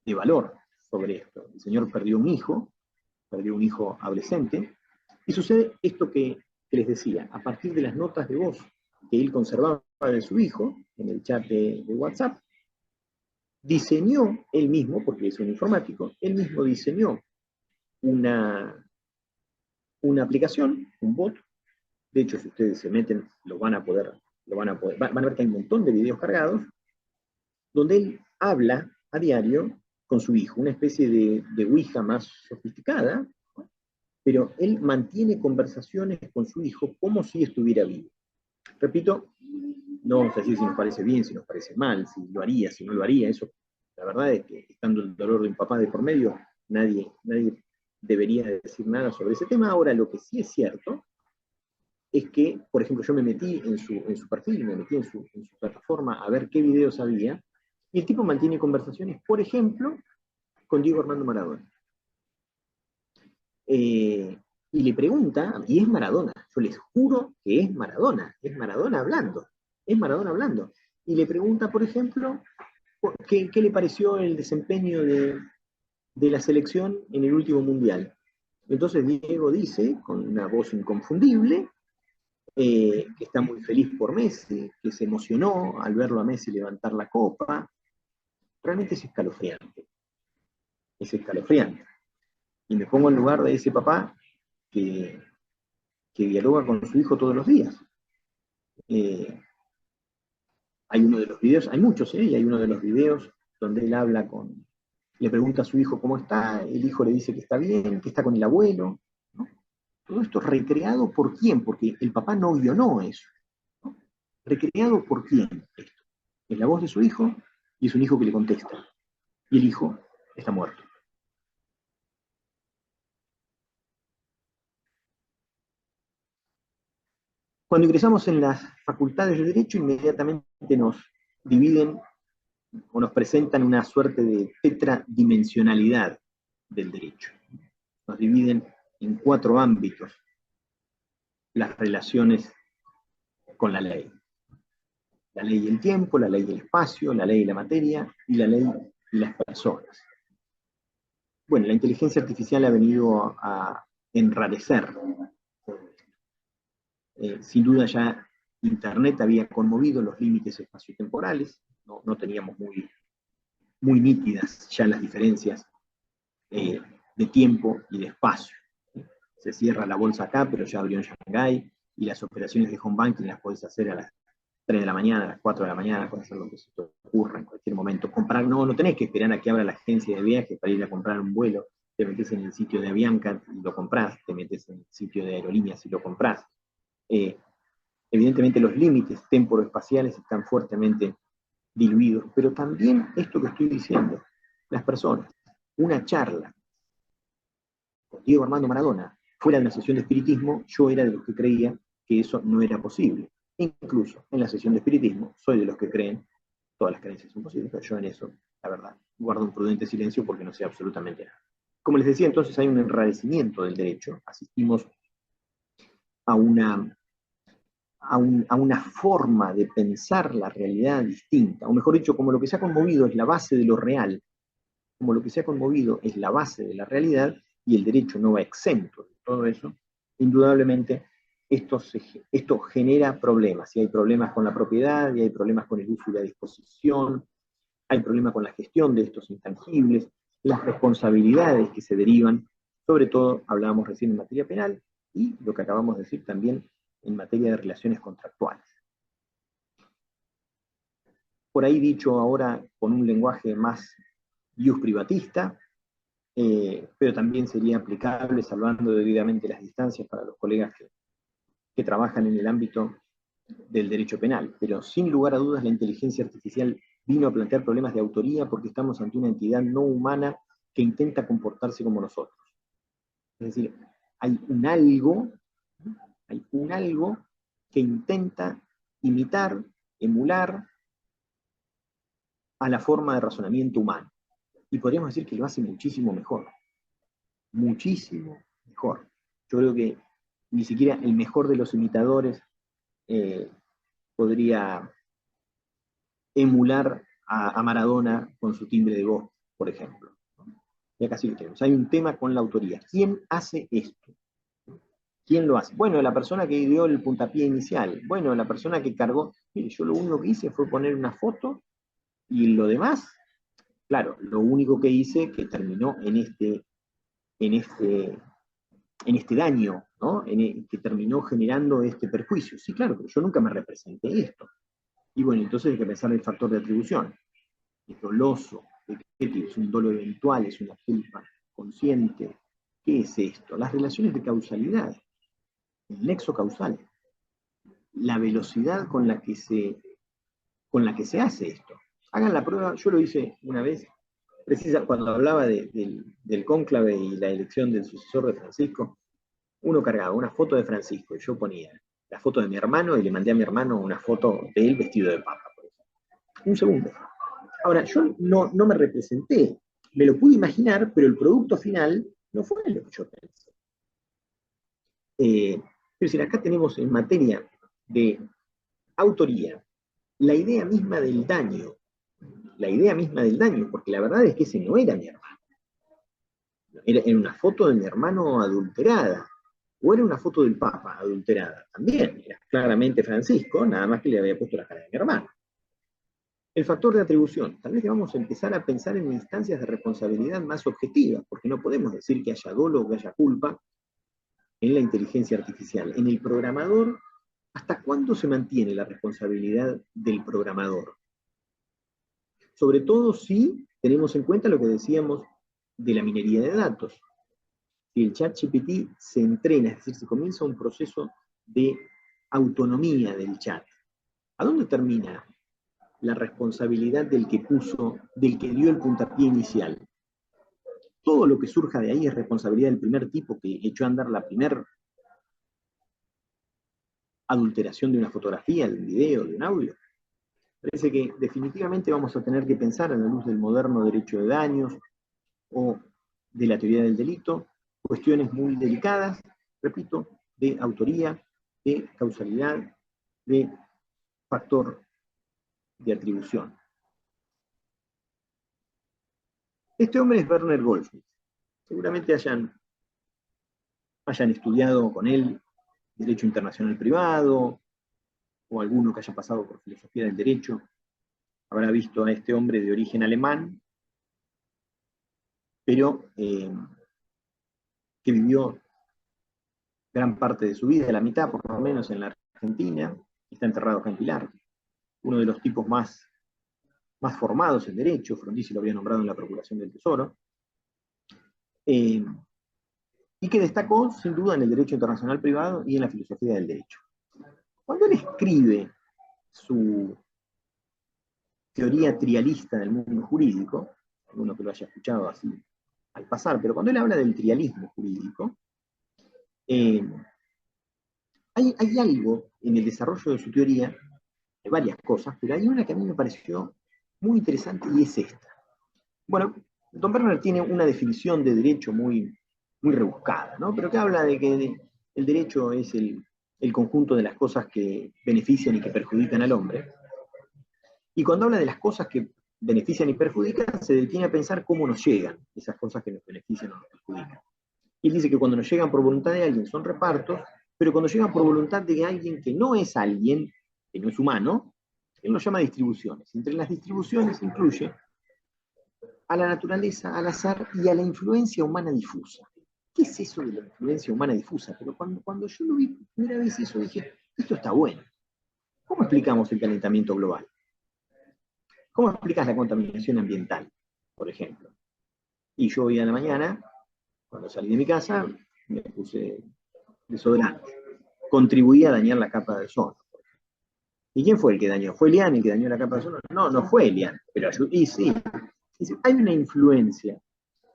de valor sobre esto. El señor perdió un hijo adolescente, y sucede esto que les decía, a partir de las notas de voz que él conservaba de su hijo en el chat de WhatsApp, diseñó él mismo, porque es un informático, él mismo diseñó una aplicación, un bot. De hecho, si ustedes se meten, van a ver que hay un montón de videos cargados, donde él habla a diario con su hijo, una especie de Ouija más sofisticada, pero él mantiene conversaciones con su hijo como si estuviera vivo. Repito, no vamos a decir si nos parece bien, si nos parece mal, si lo haría, si no lo haría, eso, la verdad es que estando el dolor de un papá de por medio, nadie debería decir nada sobre ese tema. Ahora, lo que sí es cierto es que, por ejemplo, yo me metí en su perfil, me metí en su plataforma a ver qué videos había, y el tipo mantiene conversaciones, por ejemplo, con Diego Armando Maradona. Y le pregunta, y es Maradona, yo les juro que es Maradona hablando, y le pregunta, por ejemplo, qué le pareció el desempeño de la selección en el último mundial. Entonces Diego dice, con una voz inconfundible, que está muy feliz por Messi, que se emocionó al verlo a Messi levantar la copa. Realmente es escalofriante. Y me pongo en lugar de ese papá que dialoga con su hijo todos los días. Hay uno de los videos, hay muchos, y hay uno de los videos donde él le pregunta a su hijo cómo está, el hijo le dice que está bien, que está con el abuelo, ¿no? Todo esto recreado por quién, porque el papá no guionó eso, ¿no? ¿Recreado por quién esto? Es la voz de su hijo, y es un hijo que le contesta, y el hijo está muerto. Cuando ingresamos en las facultades de Derecho, inmediatamente nos dividen o nos presentan una suerte de tetradimensionalidad del derecho. Nos dividen en 4 ámbitos las relaciones con la ley. La ley y el tiempo, la ley y el espacio, la ley y la materia, y la ley y las personas. Bueno, la inteligencia artificial ha venido a enrarecer. Sin duda ya Internet había conmovido los límites espaciotemporales, no teníamos muy nítidas ya las diferencias de tiempo y de espacio. Se cierra la bolsa acá, pero ya abrió en Shanghái, y las operaciones de home banking las podés hacer a las 3 de la mañana, a las 4 de la mañana, puedes hacer lo que se te ocurra en cualquier momento. Comprar, no tenés que esperar a que abra la agencia de viajes para ir a comprar un vuelo, te metes en el sitio de Avianca y lo comprás, te metes en el sitio de aerolíneas y lo comprás. Evidentemente los límites temporoespaciales están fuertemente diluidos, pero también esto que estoy diciendo, las personas, una charla con Diego Armando Maradona, fuera de una sesión de espiritismo, yo era de los que creía que eso no era posible. Incluso en la sesión de espiritismo, soy de los que creen, todas las creencias son posibles, pero yo en eso, la verdad, guardo un prudente silencio porque no sé absolutamente nada. Como les decía, entonces hay un enrarecimiento del derecho, asistimos a una forma de pensar la realidad distinta, o mejor dicho, como lo que se ha conmovido es la base de lo real, como lo que se ha conmovido es la base de la realidad, y el derecho no va exento de todo eso, indudablemente esto genera problemas, y hay problemas con la propiedad, y hay problemas con el uso y la disposición, hay problemas con la gestión de estos intangibles, las responsabilidades que se derivan, sobre todo hablábamos recién en materia penal, y lo que acabamos de decir también en materia de relaciones contractuales. Por ahí dicho ahora con un lenguaje más ius privatista, pero también sería aplicable, salvando debidamente las distancias para los colegas que trabajan en el ámbito del derecho penal. Pero sin lugar a dudas la inteligencia artificial vino a plantear problemas de autoría porque estamos ante una entidad no humana que intenta comportarse como nosotros. Es decir, hay un algo que intenta imitar, emular a la forma de razonamiento humano. Y podríamos decir que lo hace muchísimo mejor. muchísimo mejor. Yo creo que ni siquiera el mejor de los imitadores podría emular a Maradona con su timbre de voz, por ejemplo. Ya casi lo tenemos. Hay un tema con la autoría. ¿Quién hace esto? ¿Quién lo hace? Bueno, la persona que dio el puntapié inicial. Bueno, la persona que cargó. Mire, yo lo único que hice fue poner una foto y lo demás, claro, lo único que hice que terminó en este daño, ¿no? Que terminó generando este perjuicio. Sí, claro, pero yo nunca me representé esto. Y bueno, entonces hay que pensar el factor de atribución. Es doloso, es un dolo eventual, es una culpa consciente. ¿Qué es esto? Las relaciones de causalidad, el nexo causal, la velocidad con la que se hace esto. Hagan la prueba, yo lo hice una vez, precisa, cuando hablaba del cónclave y la elección del sucesor de Francisco, uno cargaba una foto de Francisco y yo ponía la foto de mi hermano y le mandé a mi hermano una foto de él vestido de papa, por ejemplo. Un segundo. Ahora, yo no me representé, me lo pude imaginar, pero el producto final no fue lo que yo pensé. Es decir, acá tenemos en materia de autoría la idea misma del daño, porque la verdad es que ese no era mi hermano. Era una foto de mi hermano adulterada, o era una foto del Papa adulterada, también, era claramente Francisco, nada más que le había puesto la cara de mi hermano. El factor de atribución, tal vez vamos a empezar a pensar en instancias de responsabilidad más objetivas, porque no podemos decir que haya dolo o que haya culpa en la inteligencia artificial. En el programador, ¿hasta cuándo se mantiene la responsabilidad del programador? Sobre todo si tenemos en cuenta lo que decíamos de la minería de datos. Si el ChatGPT se entrena, es decir, se comienza un proceso de autonomía del chat, ¿a dónde termina la responsabilidad del que dio el puntapié inicial? Todo lo que surja de ahí es responsabilidad del primer tipo que echó a andar la primera adulteración de una fotografía, de un video, de un audio. Parece que definitivamente vamos a tener que pensar a la luz del moderno derecho de daños o de la teoría del delito, cuestiones muy delicadas, repito, de autoría, de causalidad, de factor de atribución. Este hombre es Werner Goldschmidt. Seguramente hayan estudiado con él Derecho Internacional Privado, o alguno que haya pasado por Filosofía del Derecho, habrá visto a este hombre de origen alemán, pero que vivió gran parte de su vida, la mitad por lo menos en la Argentina, está enterrado acá en Pilar. Uno de los tipos más formados en Derecho, Frondizi lo había nombrado en la Procuración del Tesoro, y que destacó sin duda en el Derecho Internacional Privado y en la Filosofía del Derecho. Cuando él escribe su teoría trialista del mundo jurídico, alguno que lo haya escuchado así al pasar, pero cuando él habla del trialismo jurídico, hay algo en el desarrollo de su teoría, hay varias cosas, pero hay una que a mí me pareció muy interesante y es esta. Bueno, Don Werner tiene una definición de derecho muy rebuscada, ¿no? Pero que habla de que el derecho es el conjunto de las cosas que benefician y que perjudican al hombre. Y cuando habla de las cosas que benefician y perjudican, se detiene a pensar cómo nos llegan esas cosas que nos benefician o nos perjudican. Y él dice que cuando nos llegan por voluntad de alguien son repartos, pero cuando llegan por voluntad de alguien que no es alguien, que no es humano, él los llama distribuciones. Entre las distribuciones incluye a la naturaleza, al azar y a la influencia humana difusa. ¿Qué es eso de la influencia humana difusa? Pero cuando yo lo vi por primera vez eso, dije, esto está bueno. ¿Cómo explicamos el calentamiento global? ¿Cómo explicas la contaminación ambiental, por ejemplo? Y yo hoy a la mañana, cuando salí de mi casa, me puse desodorante. Contribuí a dañar la capa de ozono. ¿Y quién fue el que dañó? ¿Fue Elian el que dañó la capa de ozono? No, no fue Elian, pero y sí. Hay una influencia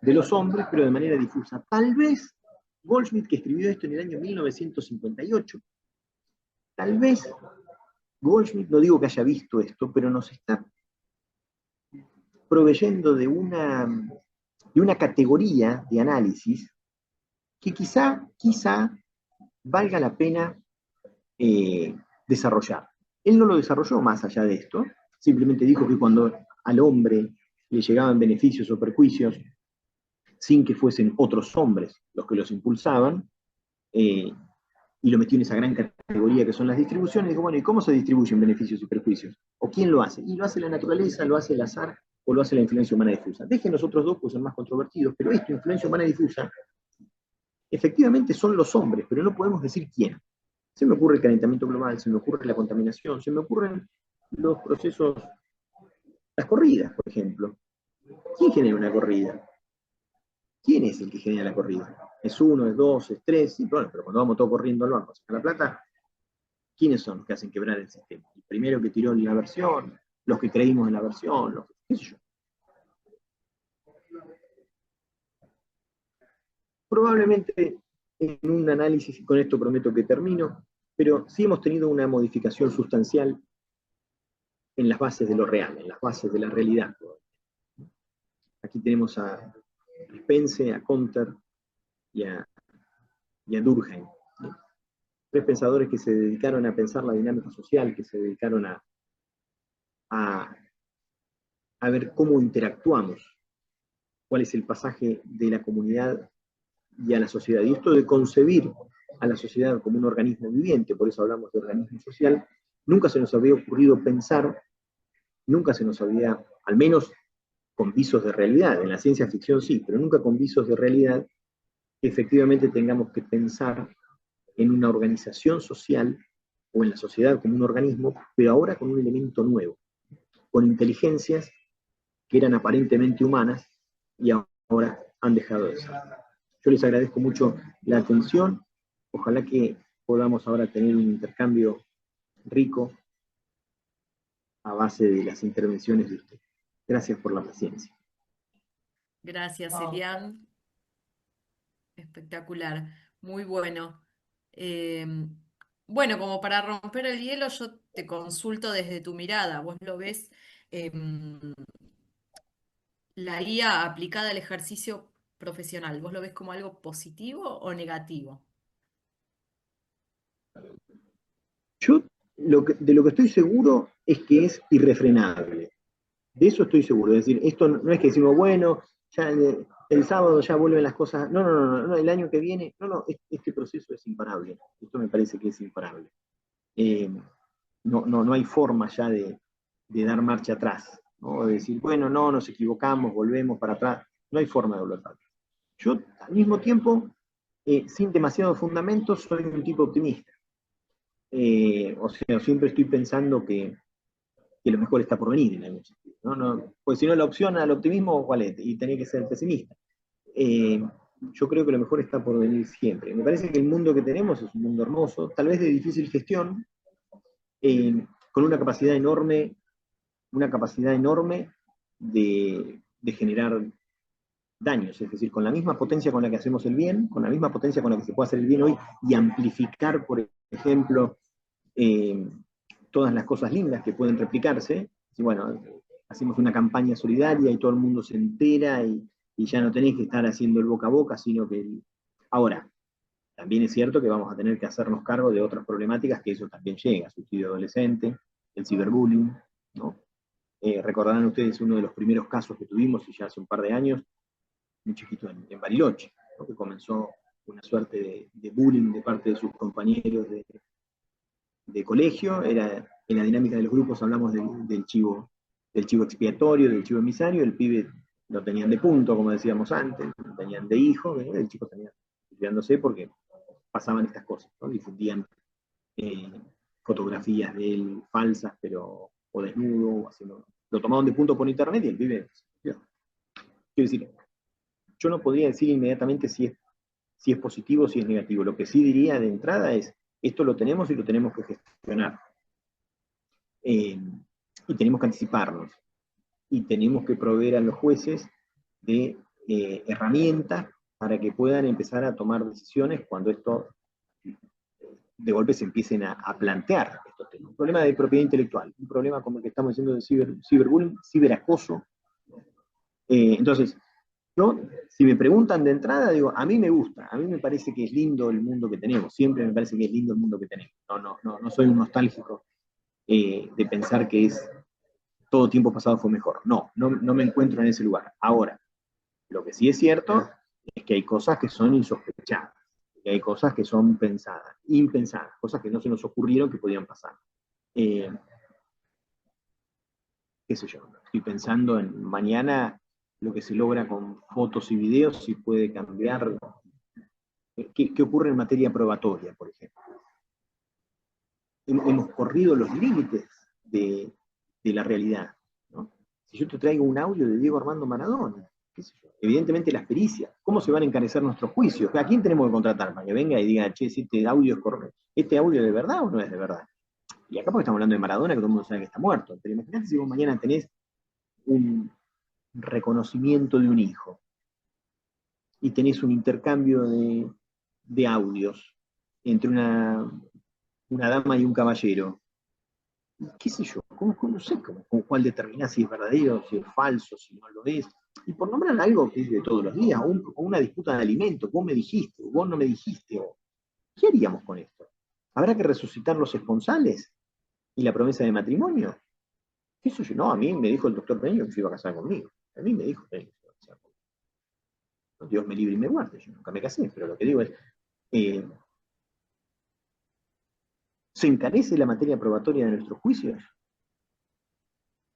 de los hombres, pero de manera difusa. Tal vez Goldschmidt, que escribió esto en el año 1958, tal vez Goldschmidt, no digo que haya visto esto, pero nos está proveyendo de una categoría de análisis que quizá valga la pena desarrollar. Él no lo desarrolló más allá de esto, simplemente dijo que cuando al hombre le llegaban beneficios o perjuicios, sin que fuesen otros hombres los que los impulsaban, y lo metió en esa gran categoría que son las distribuciones, dijo, bueno, ¿y cómo se distribuyen beneficios y perjuicios? ¿O quién lo hace? Y lo hace la naturaleza, lo hace el azar, o lo hace la influencia humana difusa. Dejen los otros dos, pues son más controvertidos, pero esto, influencia humana difusa, efectivamente son los hombres, pero no podemos decir quién. Se me ocurre el calentamiento global, se me ocurre la contaminación, se me ocurren los procesos, las corridas, por ejemplo. ¿Quién genera una corrida? ¿Quién es el que genera la corrida? ¿Es uno, es dos, es tres? Sí, bueno, pero cuando vamos todos corriendo al banco a sacar la plata, ¿quiénes son los que hacen quebrar el sistema? El primero que tiró la versión, los que creímos en la versión, los que, qué sé yo. Probablemente en un análisis, y con esto prometo que termino, pero sí hemos tenido una modificación sustancial en las bases de lo real, en las bases de la realidad. Aquí tenemos a Spence, a Conter y a Durkheim, ¿no? Tres pensadores que se dedicaron a pensar la dinámica social, que se dedicaron a ver cómo interactuamos, cuál es el pasaje de la comunidad y a la sociedad. Y esto de concebir a la sociedad como un organismo viviente, por eso hablamos de organismo social, nunca se nos había ocurrido pensar, nunca se nos había, al menos con visos de realidad, en la ciencia ficción sí, pero nunca con visos de realidad, que efectivamente tengamos que pensar en una organización social o en la sociedad como un organismo, pero ahora con un elemento nuevo, con inteligencias que eran aparentemente humanas y ahora han dejado de ser. Yo les agradezco mucho la atención, ojalá que podamos ahora tener un intercambio rico a base de las intervenciones de ustedes. Gracias por la paciencia. Gracias, No, Elian. Espectacular. Muy bueno. Eh, bueno, como para romper el hielo, yo te consulto desde tu mirada. ¿Vos lo ves, la IA aplicada al ejercicio profesional? ¿Vos lo ves como algo positivo o negativo? Yo de lo que estoy seguro es que es irrefrenable. De eso estoy seguro. Es decir, esto no es que decimos, bueno, ya el sábado ya vuelven las cosas. No, no, no, no, el año que viene. No, no, este proceso es imparable. Esto me parece que es imparable. No hay forma ya de dar marcha atrás, ¿no? De decir, bueno, no, nos equivocamos, volvemos para atrás. No hay forma de volver para atrás. Yo, al mismo tiempo, sin demasiados fundamentos, soy un tipo optimista. O sea, siempre estoy pensando que lo mejor está por venir en algún sentido, ¿no? No, pues si no, la opción al optimismo, ¿cuál es? Y tenía que ser pesimista. Yo creo que lo mejor está por venir siempre. Me parece que el mundo que tenemos es un mundo hermoso, tal vez de difícil gestión, con una capacidad enorme de generar daños, es decir, con la misma potencia con la que hacemos el bien, con la misma potencia con la que se puede hacer el bien hoy, y amplificar, por ejemplo, todas las cosas lindas que pueden replicarse. Y bueno, hacemos una campaña solidaria y todo el mundo se entera y ya no tenés que estar haciendo el boca a boca, sino que... Ahora, también es cierto que vamos a tener que hacernos cargo de otras problemáticas que eso también llega, suicidio adolescente, el ciberbullying, ¿no? Recordarán ustedes uno de los primeros casos que tuvimos, y ya hace un par de años, un chiquito en Bariloche, ¿no? Que comenzó una suerte de bullying de parte de sus compañeros de colegio. Era, en la dinámica de los grupos hablamos del chivo expiatorio, del chivo emisario. El pibe lo tenían de punto, como decíamos antes, lo tenían de hijo, el chico tenía suicidándose porque pasaban estas cosas, ¿no? Difundían fotografías de él falsas, pero o desnudo, o haciendo, lo tomaban de punto por internet y el pibe. Quiero decir, yo no podría decir inmediatamente si es positivo o si es negativo. Lo que sí diría de entrada es, esto lo tenemos y lo tenemos que gestionar. Y tenemos que anticiparnos. Y tenemos que proveer a los jueces de herramientas para que puedan empezar a tomar decisiones cuando esto de golpe se empiecen a plantear estos temas. Un problema de propiedad intelectual, un problema como el que estamos diciendo de ciberbullying, ciberacoso. Entonces, Yo, si me preguntan de entrada, digo, a mí me gusta, a mí me parece que es lindo el mundo que tenemos, siempre me parece que es lindo el mundo que tenemos. No soy un nostálgico de pensar que todo tiempo pasado fue mejor. No me encuentro en ese lugar. Ahora, lo que sí es cierto es que hay cosas que son insospechadas, que hay cosas que son pensadas, impensadas, cosas que no se nos ocurrieron que podían pasar. Qué sé yo, estoy pensando en mañana lo que se logra con fotos y videos, si puede cambiar. ¿Qué ocurre en materia probatoria, por ejemplo? Hemos corrido los límites de la realidad, ¿no? Si yo te traigo un audio de Diego Armando Maradona, qué sé yo, evidentemente las pericias, ¿cómo se van a encarecer nuestros juicios? ¿A quién tenemos que contratar para que venga y diga, che, si este audio es correcto? ¿Este audio es de verdad o no es de verdad? Y acá porque estamos hablando de Maradona, que todo el mundo sabe que está muerto. Pero imagínate si vos mañana tenés un reconocimiento de un hijo y tenés un intercambio de audios entre una dama y un caballero. ¿Qué sé yo? No sé cuál determinar si es verdadero, si es falso, si no lo es? Y por nombrar algo que es de todos los días, o una disputa de alimentos, vos me dijiste, o vos no me dijiste, ¿qué haríamos con esto? ¿Habrá que resucitar los esponsales y la promesa de matrimonio? ¿Qué sé yo? No, a mí me dijo el doctor Peña que se iba a casar conmigo. A mí me dijo Peña que se iba a casar conmigo. Dios me libre y me guarde, yo nunca me casé, pero lo que digo es, ¿se encarece la materia probatoria de nuestros juicios?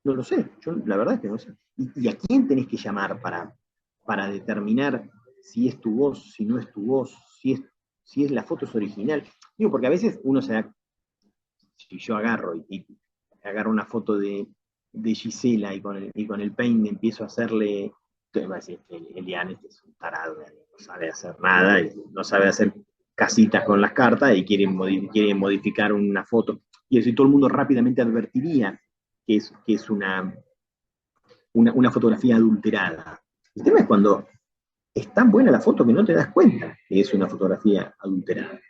No lo sé, yo la verdad es que no sé. ¿Y a quién tenés que llamar para determinar si es tu voz, si no es tu voz, si es la foto es original? Digo, porque a veces uno se da, si yo agarro y agarro una foto de Gisela y con el paint empiezo a hacerle, entonces va a decir, Elian este es un tarado, no sabe hacer nada, no sabe hacer casitas con las cartas y quiere modificar una foto. Y así todo el mundo rápidamente advertiría que es una fotografía adulterada. El tema es cuando es tan buena la foto que no te das cuenta que es una fotografía adulterada.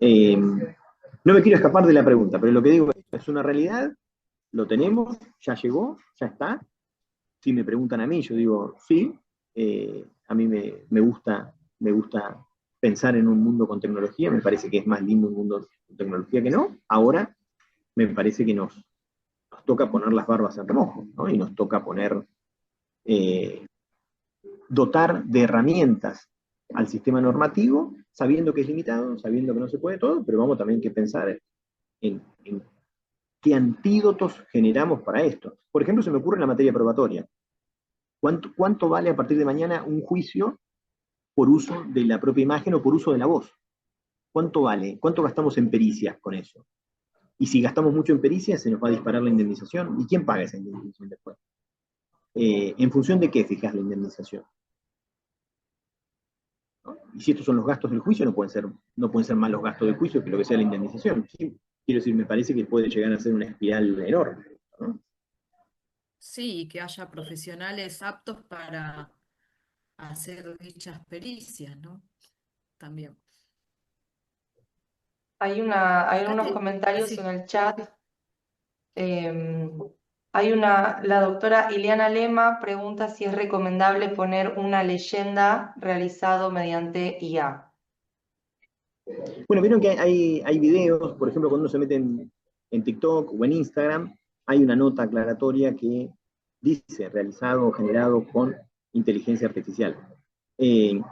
No me quiero escapar de la pregunta, pero lo que digo es una realidad, lo tenemos, ya llegó, ya está. Si me preguntan a mí, yo digo sí, a mí me gusta pensar en un mundo con tecnología, me parece que es más lindo un mundo con tecnología que no. Ahora me parece que nos toca poner las barbas en remojo, ¿no? Y nos toca dotar de herramientas al sistema normativo, sabiendo que es limitado, sabiendo que no se puede todo, pero vamos también que pensar en qué antídotos generamos para esto. Por ejemplo, se me ocurre en la materia probatoria. ¿Cuánto vale a partir de mañana un juicio por uso de la propia imagen o por uso de la voz? ¿Cuánto vale? ¿Cuánto gastamos en pericias con eso? Y si gastamos mucho en pericias, se nos va a disparar la indemnización. ¿Y quién paga esa indemnización después? ¿En función de qué fijas la indemnización? ¿No? Y si estos son los gastos del juicio, no pueden ser más los gastos del juicio que lo que sea la indemnización. ¿Sí? Quiero decir, me parece que puede llegar a ser una espiral enorme, ¿no? Sí, y que haya profesionales aptos para hacer dichas pericias, ¿no? También. Hay Acá unos comentarios en sí. el chat. Eh, la doctora Ileana Lema pregunta si es recomendable poner una leyenda realizado mediante IA. Bueno, vieron que hay videos, por ejemplo, cuando uno se mete en TikTok o en Instagram, hay una nota aclaratoria que dice realizado o generado con inteligencia artificial. Yo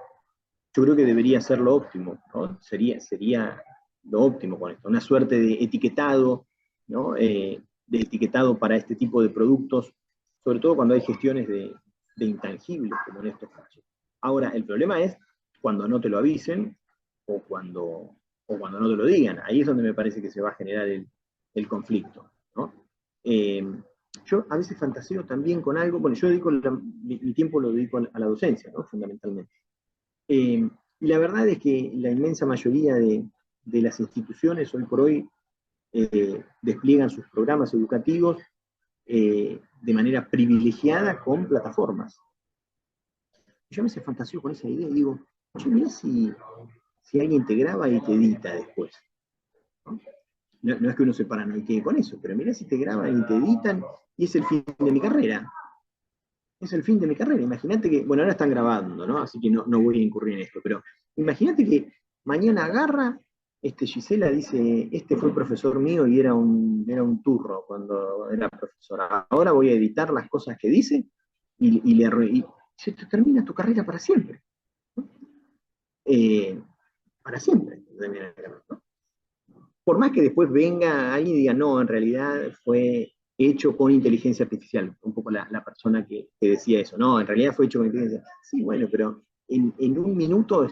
creo que debería ser lo óptimo, ¿no? Sería lo óptimo con esto, una suerte de etiquetado, ¿no? De etiquetado para este tipo de productos, sobre todo cuando hay gestiones de intangibles, como en estos casos. Ahora, el problema es cuando no te lo avisen o cuando no te lo digan. Ahí es donde me parece que se va a generar el conflicto, ¿no? Yo a veces fantaseo también con algo, bueno, yo dedico mi tiempo lo dedico a la docencia, ¿no? Fundamentalmente. Y la verdad es que la inmensa mayoría de las instituciones hoy por hoy despliegan sus programas educativos de manera privilegiada con plataformas. Yo me fantaseo con esa idea y digo, yo mira si alguien te graba y te edita después. No es que uno se paranoique con eso, pero mira si te graban y te editan y es el fin de mi carrera. es el fin de mi carrera. Imagínate que, bueno, ahora están grabando, ¿no? Así que no voy a incurrir en esto, pero imagínate que mañana agarra, Gisela dice, este fue profesor mío y era un turro cuando era profesora. Ahora voy a editar las cosas que dice y se te termina tu carrera para siempre. ¿No? Para siempre. ¿No? Por más que después venga alguien y diga, no, en realidad fue hecho con inteligencia artificial, un poco la persona que decía eso, no, en realidad fue hecho con inteligencia artificial. Sí, bueno, pero en un minuto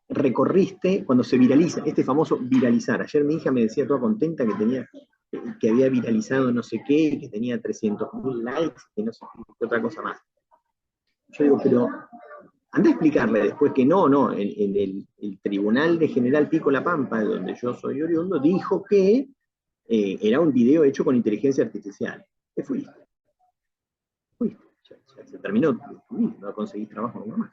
recorriste cuando se viraliza, este famoso viralizar. Ayer mi hija me decía toda contenta que había viralizado no sé qué, que tenía 300.000 likes, que no sé qué otra cosa más. Yo digo, pero anda a explicarle después que no, en el Tribunal de General Pico La Pampa, de donde yo soy oriundo, dijo que era un video hecho con inteligencia artificial. ¿Qué fuiste? Fuiste. Ya se terminó, no conseguís trabajo nunca más.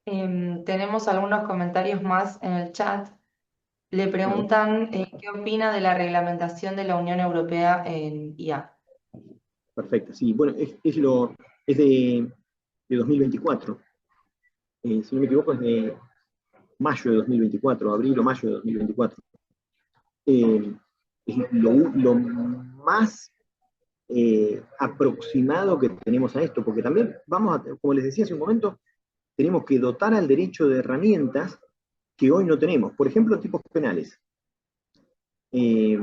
Tenemos algunos comentarios más en el chat. Le preguntan qué opina de la reglamentación de la Unión Europea en IA. Perfecto, sí. Bueno, es de 2024. Si no me equivoco, es de mayo de 2024, abril o mayo de 2024. Es lo más aproximado que tenemos a esto, porque también como les decía hace un momento, tenemos que dotar al derecho de herramientas que hoy no tenemos. Por ejemplo, tipos penales. Eh,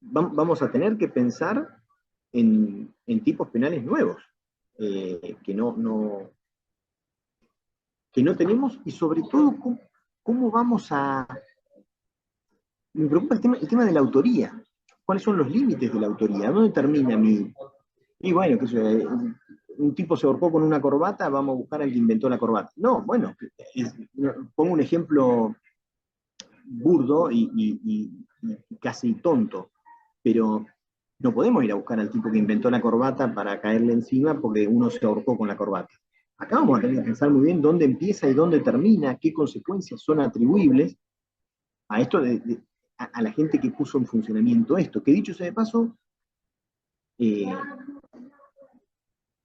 vamos a tener que pensar en tipos penales nuevos, que no tenemos, y sobre todo, cómo vamos a... Me preocupa el tema de la autoría. ¿Cuáles son los límites de la autoría? ¿Dónde termina mi...? Y bueno, un tipo se ahorcó con una corbata, vamos a buscar al que inventó la corbata. No, bueno, pongo un ejemplo burdo y casi tonto, pero no podemos ir a buscar al tipo que inventó la corbata para caerle encima porque uno se ahorcó con la corbata. Acá vamos a tener que pensar muy bien dónde empieza y dónde termina, qué consecuencias son atribuibles a esto a la gente que puso en funcionamiento esto. Que dicho sea de paso, eh,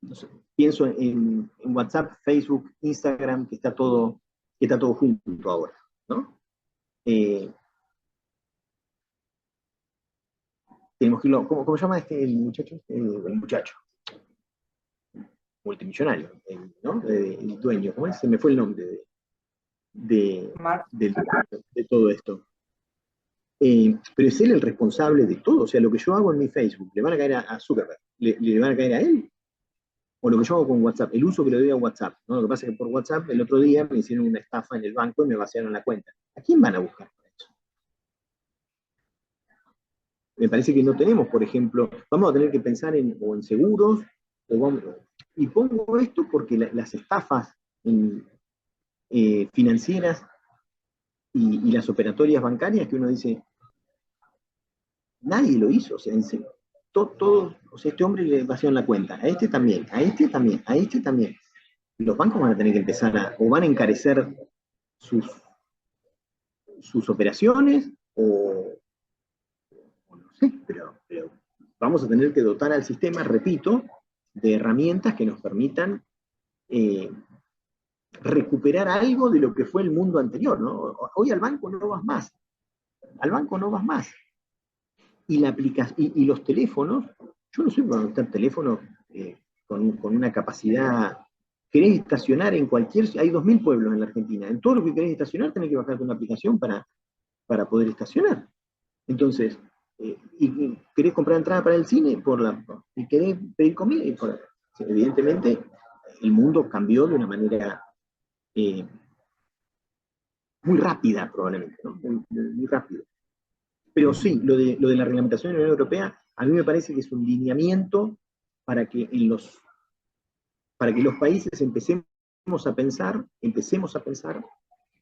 no sé, pienso en WhatsApp, Facebook, Instagram, que está todo junto ahora, ¿no? Eh, tenemos que irlo, ¿cómo se llama el muchacho? El muchacho, multimillonario, ¿no? El dueño, ¿cómo es? Se me fue el nombre de, Mark. de todo esto. Pero es él el responsable de todo, o sea, lo que yo hago en mi Facebook, ¿le van a caer a Zuckerberg? ¿Le van a caer a él? O lo que yo hago con WhatsApp, el uso que le doy a WhatsApp, ¿no? Lo que pasa es que por WhatsApp el otro día me hicieron una estafa en el banco y me vaciaron la cuenta. ¿A quién van a buscar por eso? Me parece que no tenemos, por ejemplo, vamos a tener que pensar o en seguros, y pongo esto porque las estafas financieras y las operatorias bancarias que uno dice, nadie lo hizo, o sea, en serio, todo, o sea, este hombre le vaciaron la cuenta, a este también, a este también, a este también. Los bancos van a tener que empezar o van a encarecer sus operaciones, o no sé, pero vamos a tener que dotar al sistema, repito, de herramientas que nos permitan eh, recuperar algo de lo que fue el mundo anterior, ¿no? Hoy al banco no vas más, al banco no vas más. Y la aplicación, y los teléfonos, yo no sé cuándo está el teléfono con una capacidad. Querés estacionar en hay 2.000 pueblos en la Argentina. En todo lo que querés estacionar tenés que bajarte una aplicación para poder estacionar. Entonces, y querés comprar entrada para el cine y querés pedir comida. Evidentemente, el mundo cambió de una manera eh, muy rápida, probablemente, ¿no? Muy rápido. Pero sí, lo de la reglamentación de la Unión Europea, a mí me parece que es un lineamiento para que los países empecemos a pensar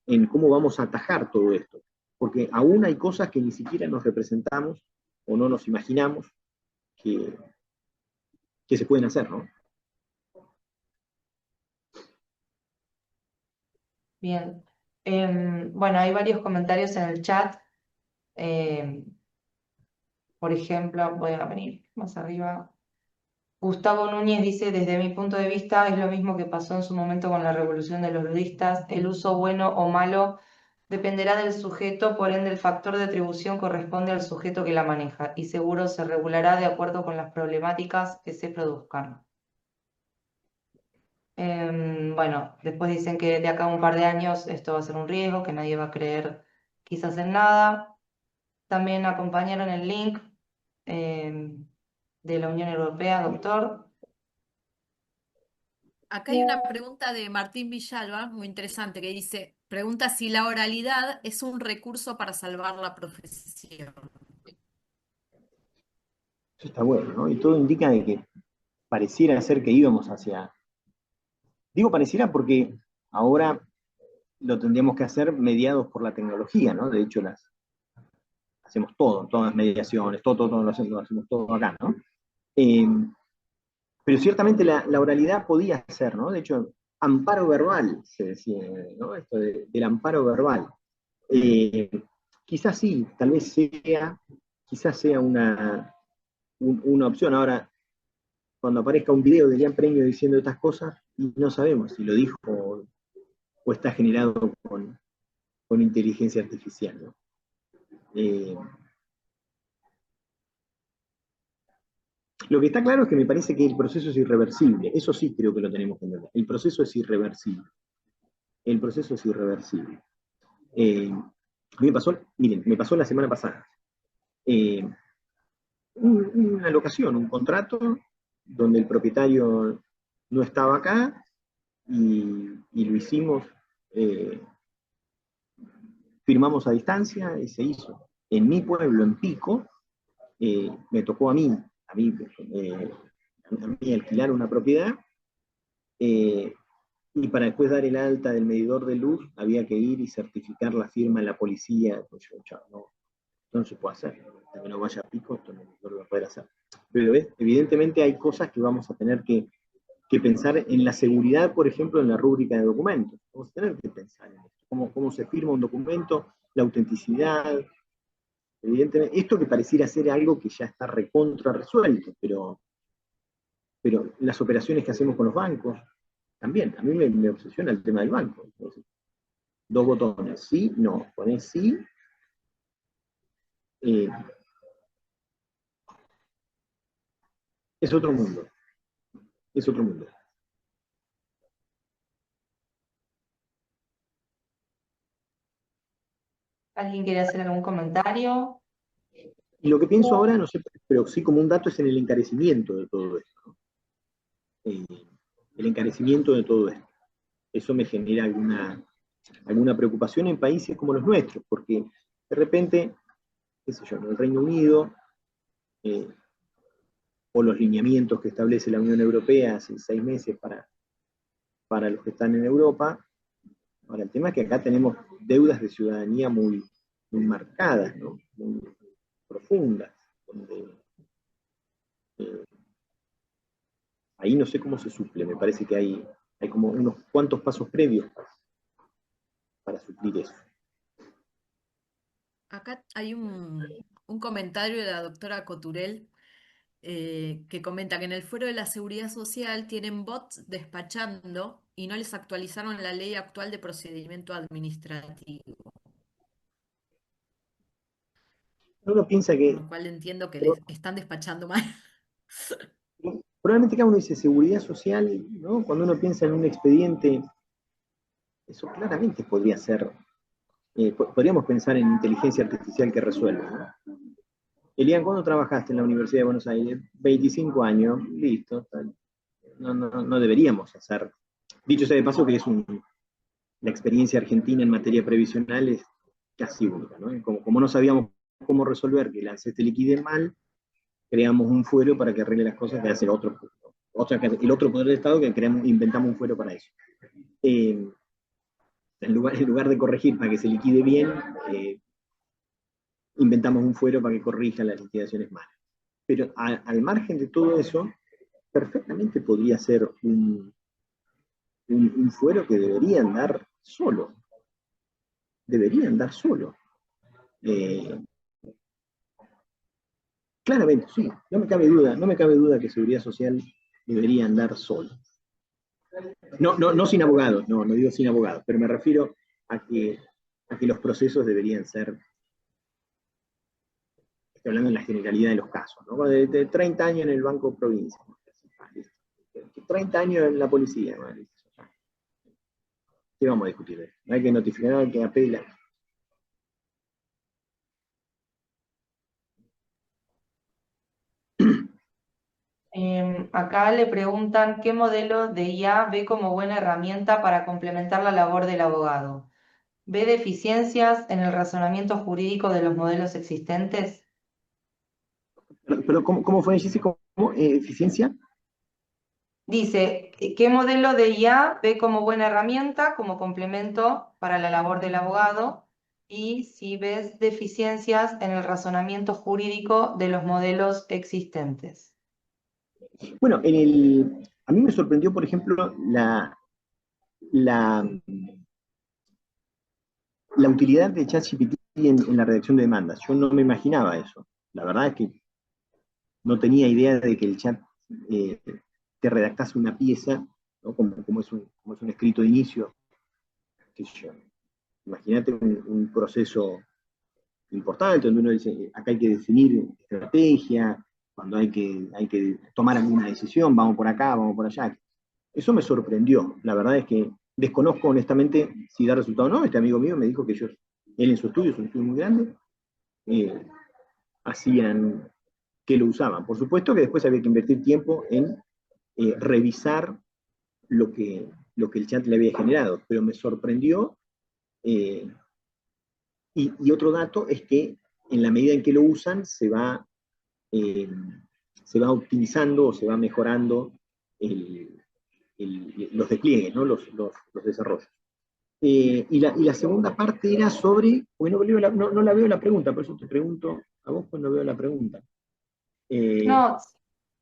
en cómo vamos a atajar todo esto. Porque aún hay cosas que ni siquiera nos representamos o no nos imaginamos que se pueden hacer, ¿no? Bien. Bueno, hay varios comentarios en el chat. Por ejemplo, voy a venir más arriba. Gustavo Núñez dice, desde mi punto de vista, es lo mismo que pasó en su momento con la revolución de los ludistas. El uso bueno o malo dependerá del sujeto, por ende el factor de atribución corresponde al sujeto que la maneja y seguro se regulará de acuerdo con las problemáticas que se produzcan. Bueno, después dicen que de acá a un par de años esto va a ser un riesgo, que nadie va a creer quizás en nada. También acompañaron el link de la Unión Europea, doctor. Acá hay una pregunta de Martín Villalba, muy interesante, que dice, pregunta si la oralidad es un recurso para salvar la profesión. Eso está bueno, ¿no? Y todo indica de que pareciera ser que íbamos hacia... Digo pareciera porque ahora lo tendríamos que hacer mediados por la tecnología, ¿no? De hecho, hacemos todo, todas las mediaciones, todo lo hacemos todo acá, ¿no? Eh, pero ciertamente la oralidad podía ser, ¿no? De hecho, amparo verbal, se decía, ¿no? Esto del amparo verbal. Eh, quizás sí, tal vez quizás sea una opción. Ahora, cuando aparezca un video de Elian Premio diciendo estas cosas, y no sabemos si lo dijo o está generado con inteligencia artificial, ¿no? Eh, lo que está claro es que me parece que el proceso es irreversible. Eso sí creo que lo tenemos que entender. El proceso es irreversible. El proceso es irreversible. A mí miren, me pasó la semana pasada. Eh, una locación, un contrato, donde el propietario no estaba acá y lo hicimos, firmamos a distancia y se hizo. En mi pueblo, en Pico, me tocó eh, a mí alquilar una propiedad, eh, y para después dar el alta del medidor de luz había que ir y certificar la firma en la policía. Pues yo, chao, no se puede hacer. Hasta que no vaya a Pico, esto no lo va a poder hacer. Pero ¿ves? Evidentemente hay cosas que vamos a tener que pensar en la seguridad, por ejemplo, en la rúbrica de documentos. Vamos a tener que pensar en esto, cómo se firma un documento, la autenticidad. Evidentemente, esto que pareciera ser algo que ya está recontra resuelto, pero las operaciones que hacemos con los bancos, también, a mí me obsesiona el tema del banco. Entonces, dos botones, sí, no, ponés sí, eh, es otro mundo, es otro mundo. ¿Alguien quiere hacer algún comentario? Y lo que pienso ahora, no sé, pero sí como un dato es en el encarecimiento de todo esto, ¿no? El encarecimiento de todo esto. Eso me genera alguna preocupación en países como los nuestros, porque de repente, qué sé yo, en el Reino Unido, eh, o los lineamientos que establece la Unión Europea hace 6 meses para los que están en Europa. Ahora, el tema es que acá tenemos deudas de ciudadanía muy marcadas, ¿no? Muy profundas, donde eh, ahí no sé cómo se suple, me parece que hay como unos cuantos pasos previos para suplir eso. Acá hay un comentario de la doctora Coturel que comenta que en el fuero de la seguridad social tienen bots despachando y no les actualizaron la ley actual de procedimiento administrativo, Uno piensa por que lo cual entiendo que les están despachando mal. probablemente cada uno dice seguridad social, ¿no? Cuando uno piensa en un expediente, eso claramente podría ser, podríamos pensar en inteligencia artificial que resuelva, ¿no? Elian, ¿cuándo trabajaste en la Universidad de Buenos Aires? 25 años, listo. No deberíamos hacer. Dicho sea de paso que la experiencia argentina en materia previsional es casi única, ¿no? Como no sabíamos cómo resolver que el ANSES te liquide mal, creamos un fuero para que arregle las cosas que hace el otro poder del Estado, que inventamos un fuero para eso. En lugar de corregir para que se liquide bien, inventamos un fuero para que corrija las liquidaciones malas. Pero al margen de todo eso, perfectamente podría ser un fuero que debería andar solo. Debería andar solo. claramente, sí, no me cabe duda que Seguridad Social debería andar solo. No sin abogados, no digo sin abogados, pero me refiero a que los procesos deberían ser, estoy hablando en la generalidad de los casos, ¿no? De 30 años en el Banco Provincia, ¿no? 30 años en la policía, ¿no? ¿Qué vamos a discutir? No hay que notificar, no hay que apelar. Acá le preguntan qué modelo de IA ve como buena herramienta para complementar la labor del abogado. ¿Ve deficiencias en el razonamiento jurídico de los modelos existentes? Pero ¿cómo fue, Jessy? ¿Cómo? ¿Eficiencia? Dice, ¿qué modelo de IA ve como buena herramienta, como complemento para la labor del abogado? Y si ves deficiencias en el razonamiento jurídico de los modelos existentes. Bueno, a mí me sorprendió, por ejemplo, la, la utilidad de ChatGPT en la redacción de demandas. Yo no me imaginaba eso. La verdad es que no tenía idea de que el chat eh, te redactase una pieza, ¿no? Como es un escrito de inicio. Imagínate un proceso importante donde uno dice, acá hay que definir estrategia, cuando hay que tomar alguna decisión, vamos por acá, vamos por allá. Eso me sorprendió. La verdad es que desconozco honestamente si da resultado o no. Este amigo mío me dijo que él en su estudio, es un estudio muy grande, eh, hacían que lo usaban. Por supuesto que después había que invertir tiempo en revisar lo lo que el chat le había generado, pero me sorprendió. eh, y otro dato es que en la medida en que lo usan eh, se va optimizando o se va mejorando los despliegues, ¿no? Los desarrollos. Y la segunda parte era sobre, porque no la veo la pregunta, por eso te pregunto a vos cuando veo la pregunta. Eh, No,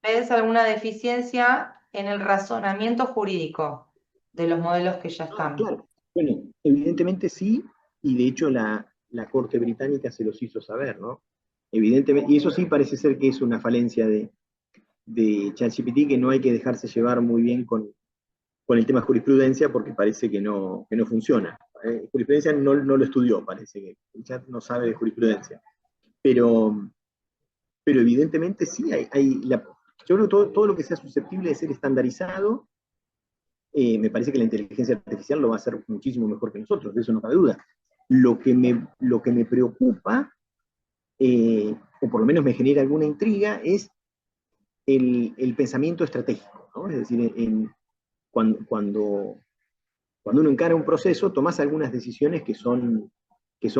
¿ves alguna deficiencia en el razonamiento jurídico de los modelos que ya están? claro, bueno, evidentemente sí, y de hecho la Corte Británica se los hizo saber, ¿no? Evidentemente, y eso sí parece ser que es una falencia de ChatGPT, que no hay que dejarse llevar muy bien con el tema de jurisprudencia, porque parece que no funciona. Jurisprudencia no lo estudió, parece que el chat no sabe de jurisprudencia. Pero, pero evidentemente sí, yo creo que todo lo que sea susceptible de ser estandarizado, me parece que la inteligencia artificial lo va a hacer muchísimo mejor que nosotros, de eso no cabe duda. Lo que me preocupa, o por lo menos me genera alguna intriga, es el pensamiento estratégico, ¿no? Es decir, cuando, cuando uno encara un proceso, tomás algunas decisiones que son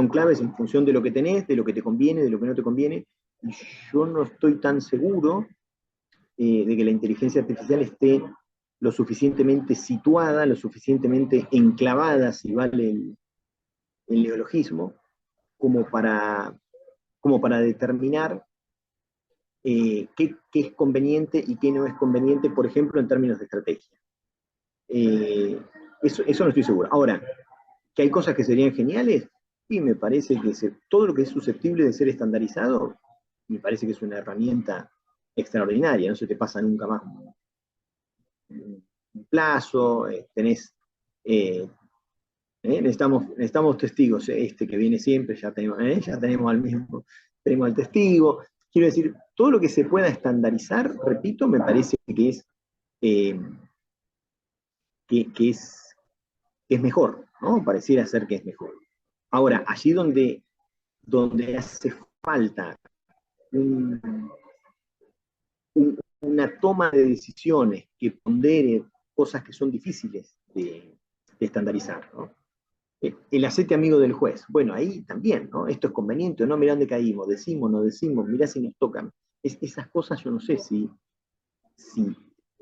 claves en función de lo que tenés, de lo que te conviene, de lo que no te conviene, y yo no estoy tan seguro de que la inteligencia artificial esté lo suficientemente situada, lo suficientemente enclavada, si vale el neologismo, como como para determinar qué es conveniente y qué no es conveniente, por ejemplo, en términos de estrategia. Eso no estoy seguro. Ahora, que hay cosas que serían geniales, y me parece que todo lo que es susceptible de ser estandarizado, me parece que es una herramienta extraordinaria, no se te pasa nunca más un plazo, necesitamos testigos, este que viene siempre, ya tenemos al mismo, tenemos al testigo. Quiero decir, todo lo que se pueda estandarizar, repito, me parece eh, que es mejor, ¿no? Pareciera ser que es mejor. Ahora, allí donde hace falta un, una toma de decisiones que pondere cosas que son difíciles de estandarizar, ¿no? El hacete amigo del juez. Bueno, ahí también, ¿no? Esto es conveniente, ¿no? Mirá dónde caímos, decimos, no decimos, mirá si nos tocan. Esas cosas yo no sé si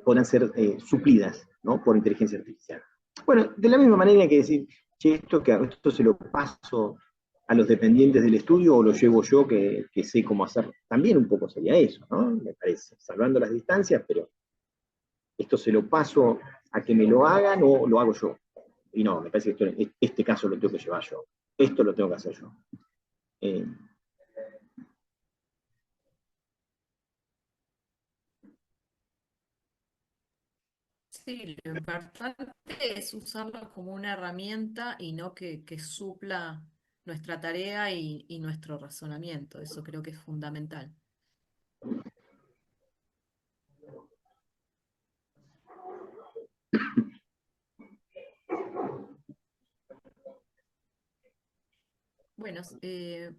podrán ser suplidas, ¿no? Por inteligencia artificial. Bueno, de la misma manera que decir, che, esto se lo paso a los dependientes del estudio o lo llevo yo que sé cómo hacerlo. También un poco sería eso, ¿no? Me parece, salvando las distancias, pero esto se lo paso a que me lo hagan o lo hago yo. Y no, me parece que este caso lo tengo que llevar yo. Esto lo tengo que hacer yo. Eh, Sí, lo importante es usarlo como una herramienta y no que supla nuestra tarea y nuestro razonamiento. Eso creo que es fundamental. Bueno,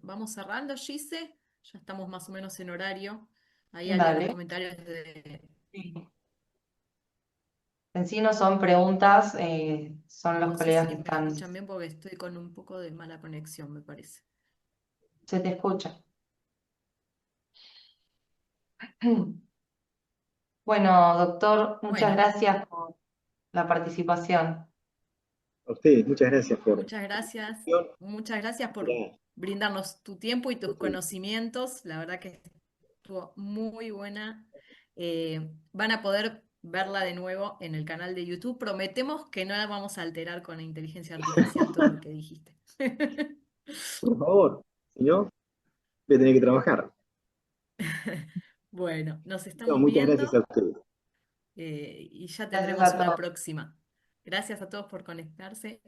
vamos cerrando, Gise. Ya estamos más o menos en horario. Ahí hay algunos Dale. comentarios de... Sí. En sí no son preguntas, son los No sé colegas si que me están, escuchan bien porque estoy con un poco de mala conexión, me parece. se te escucha. Bueno, doctor, muchas Bueno, gracias por la participación. A ustedes, muchas gracias por muchas gracias. la atención. Muchas gracias por Mirá, brindarnos tu tiempo y tus conocimientos. La verdad que estuvo muy buena. Van a poder verla de nuevo en el canal de YouTube. Prometemos que no la vamos a alterar con la inteligencia artificial todo lo que dijiste. por favor, si no, voy a tener que trabajar. Bueno, nos No, estamos muchas gracias a viendo ustedes. y ya Gracias tendremos a una todos. próxima. Gracias a todos por conectarse.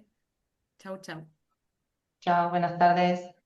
Chau, chau. Chao, buenas tardes.